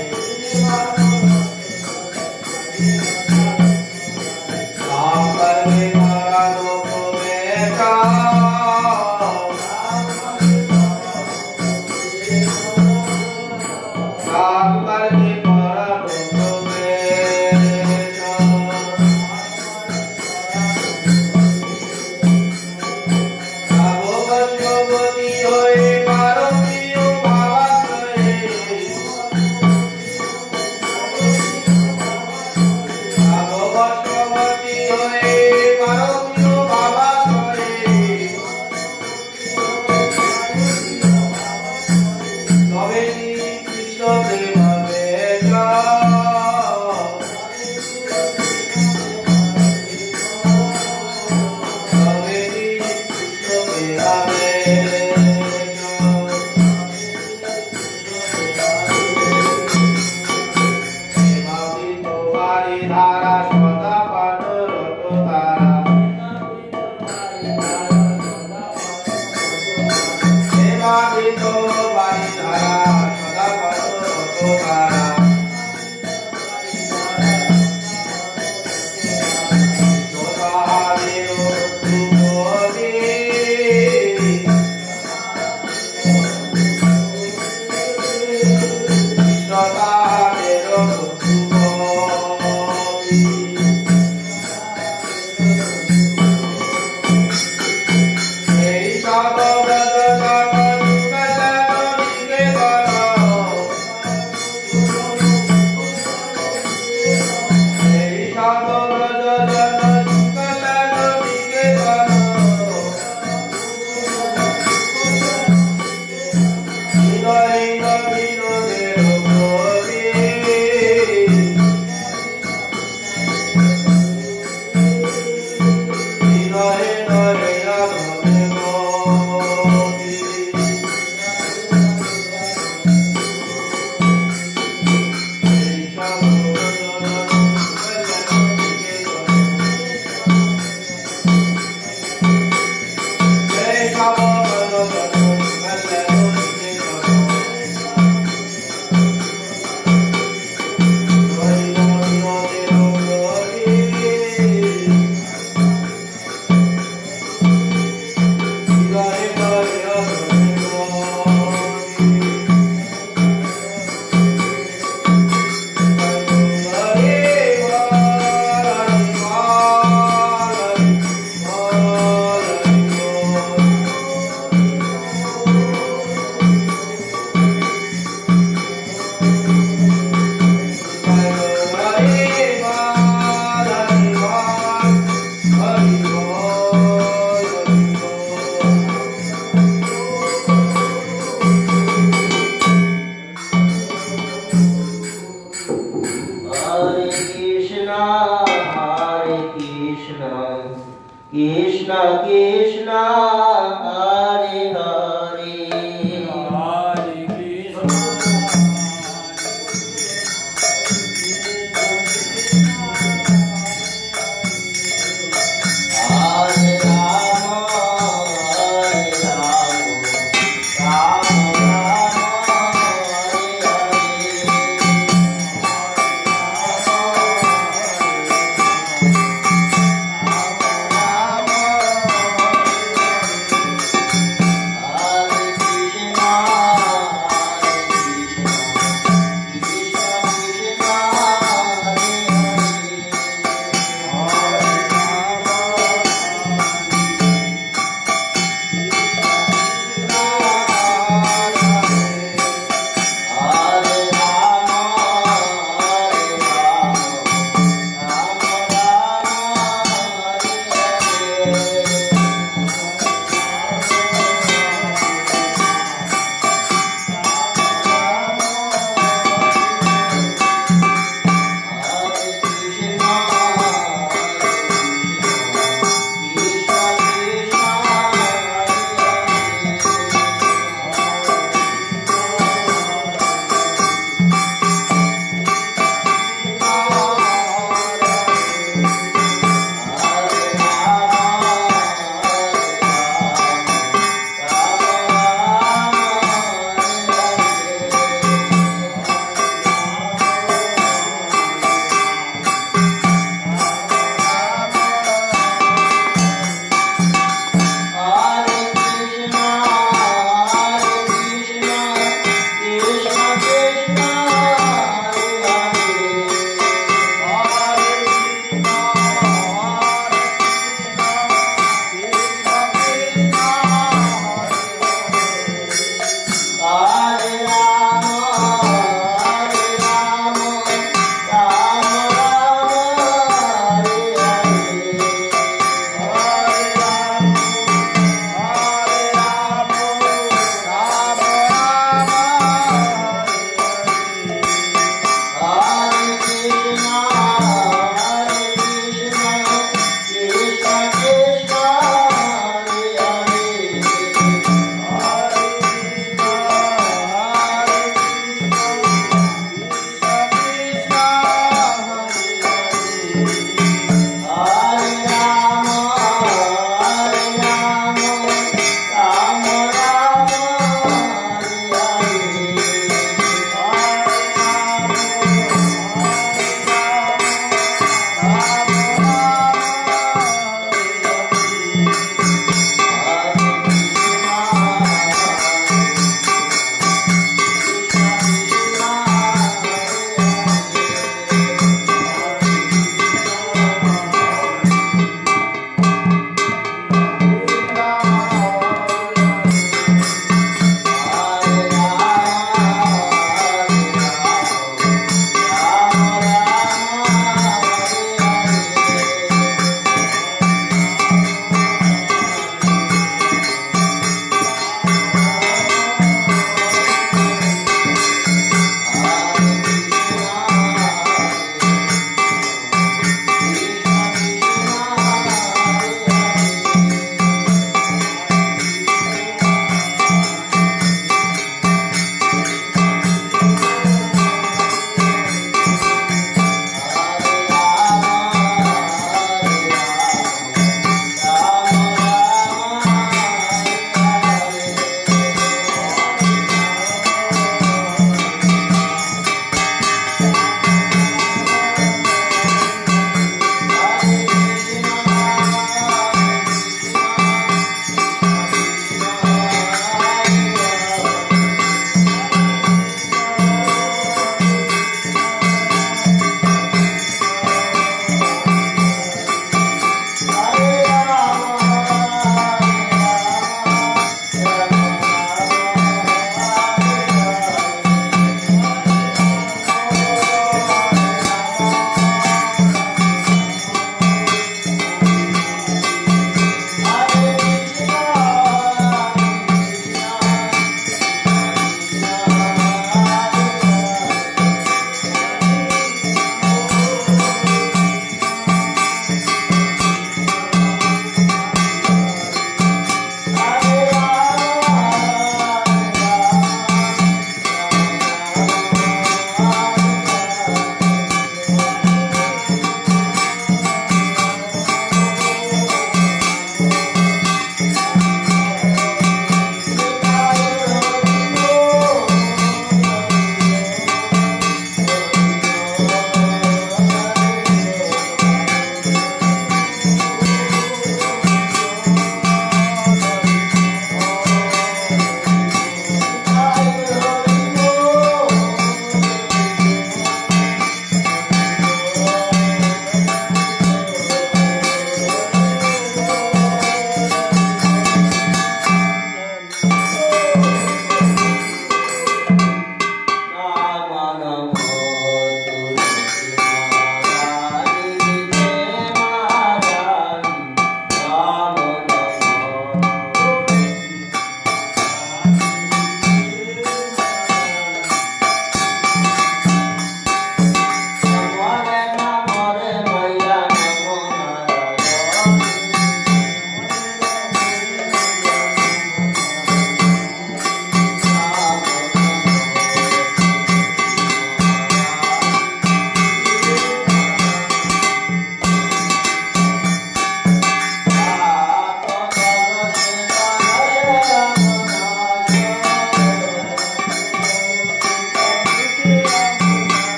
রাম করবে পরানো প্রবেশা রাম করবে পরানো প্রবেশা ভগবতী হয়ে পারমীয় ভাবাশ্রয়ে ভগবতী হয়ে পারমীয় ভাবাশ্রয়ে তবে কৃষ্ণ প্রেম বেশ তবে কৃষ্ণ প্রেম ধারা সদা পাঠ রত তারা সেবাদিত বাড়ি ধারা সদা পাঠ রত তারা তাহাদের ধ্রুবদী কৃষ্ণ তাহাদের ধ্রুবদী এই সব ব্রত সব সুখ নিকেতন এই সব ব্রত সব সুখ নিকেতন হৃদয়হীন বিনোদের প্রদীপ হৃদয়ে ধরে রাধবে গতি এই সব ব্রত এই সব ব্রত Hare Krishna, Krishna Krishna, Hare Hare. Hare Krishna, Hare Rama, Rama Rama, Hare Hare.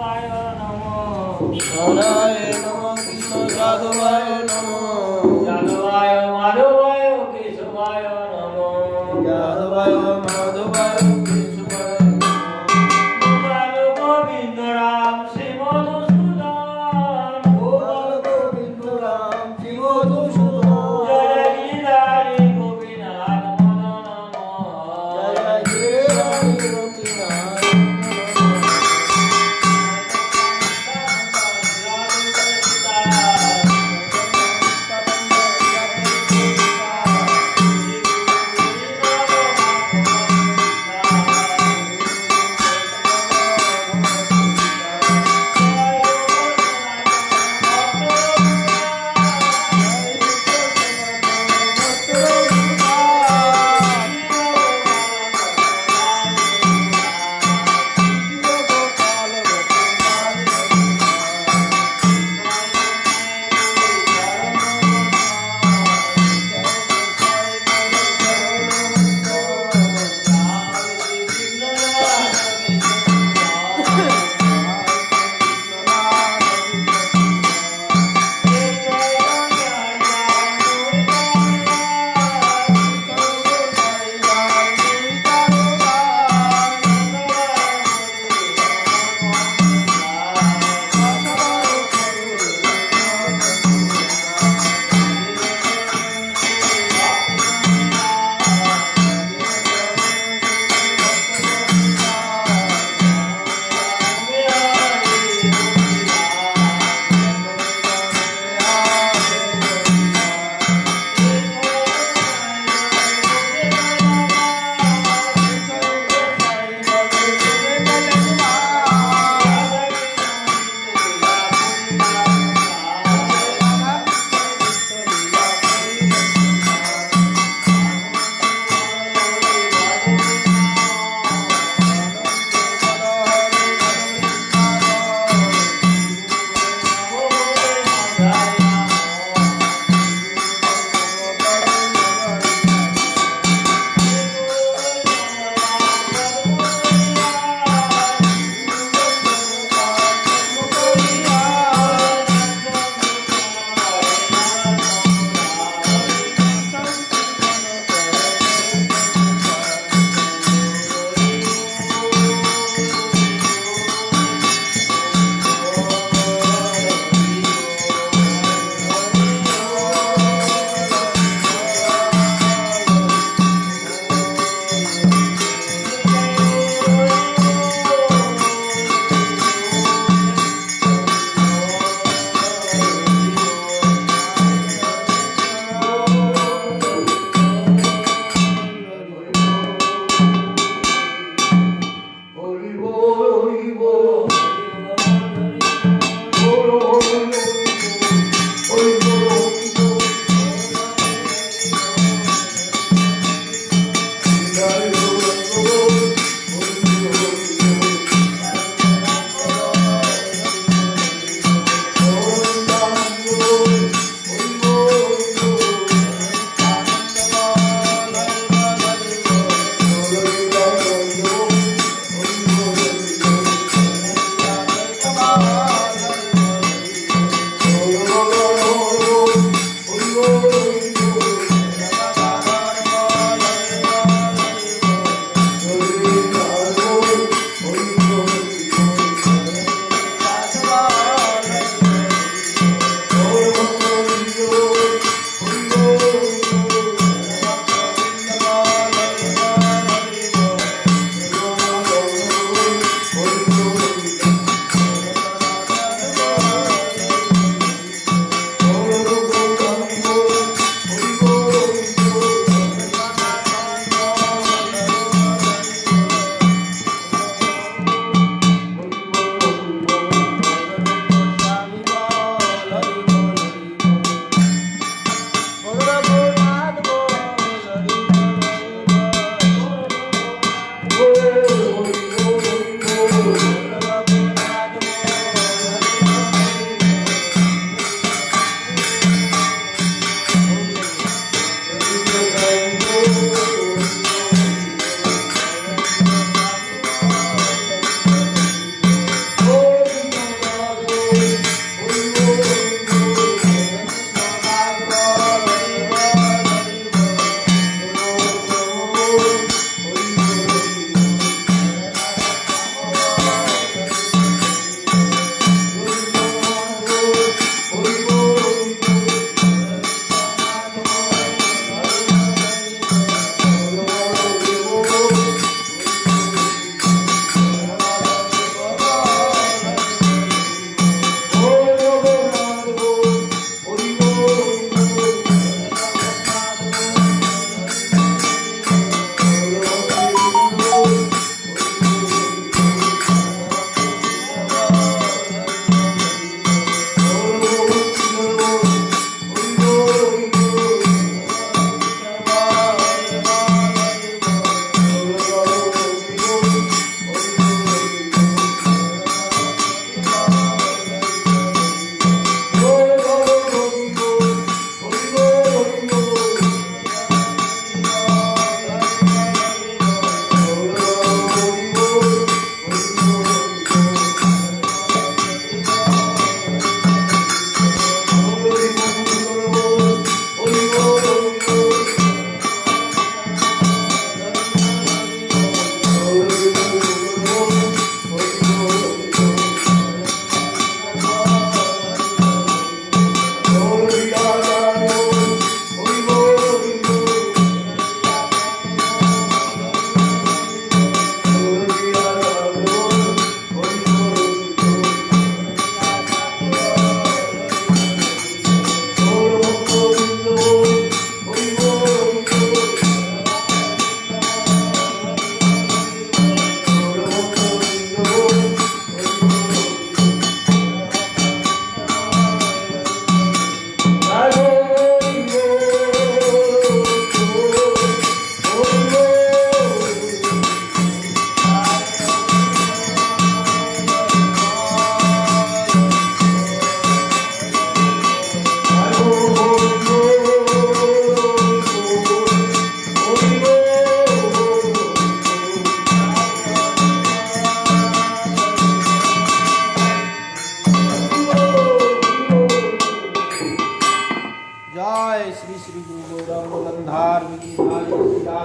যাদবায় নমঃ হরায় নমঃ কৃষ্ণ যাদবায় নমঃ যাদবায় মাধবায় কেশবায় নমঃ যাদবায় মাধবায় কেশবায় গোপাল গোবিন্দ রাম শ্রী মধুসূদন গোপাল গোবিন্দ রাম শ্রী মধুসূদন জয় গিরিধারী গোপীনাথ মদন জয় গিরিধারী গোপীনাথ নমঃ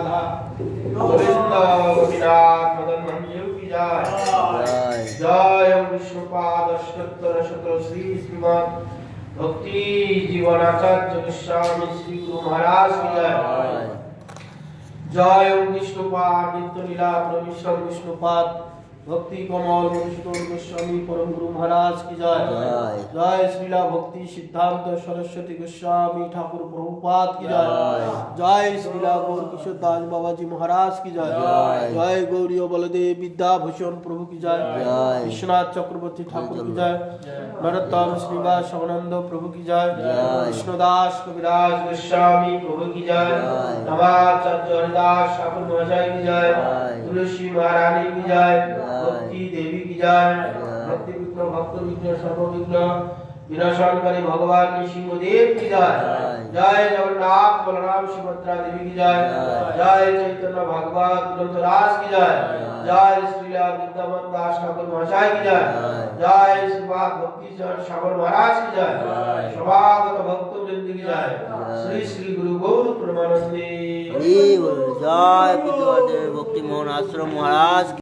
राधा गोविंद गोपीनाथ मदन मोहन देव की जय जय जय विष्णुपाद अष्टोत्तर शतकों श्री श्रीमद् भक्ति जीवनाचार्य गोस्वामी श्री गुरु महाराज की जय जय विष्णुपाद नित्य लीला प्रविष्णु विष्णुपाद भक्ति कमल मधुसूदन गोस्वामी परम गुरु महाराज की जय जय श्रीला भक्ति सिद्धांत सरस्वती गोस्वामी ठाकुर प्रभुपाद की जय जय श्रीला गौर किशोर दास बाबा जी महाराज की जय जय गौरी बलदेव विद्याभूषण प्रभु की जय विश्वनाथ चक्रवर्ती ठाकुर की जय नरोत्तम श्रीनिवास शिवानंद प्रभु की जय कृष्णदास कविराज गोस्वामी प्रभु की जय नवाचार्य हरिदास ठाकुर महाशय की जय तुलसी महारानी की जय भक्ति देवी की जय भक्ति विघ्न भक्त विघ्न सर्व विघ्न विनाशनकारी भगवान नृसिंहदेव की जय जय जगन्नाथ बलराम सुभद्रा देवी की जय जय चैतन्य भागवत ग्रंथराज की जय जय श्रीला विद्यामन दास ठाकुर महाशय की जय जय श्रीपाद भक्ति चरण श्यामल महाराज की जय सभागत भक्त वृंद की जय श्री श्री गुरु गौर प्रेमानंदे जय भक्ति मोहन आश्रम महाराज।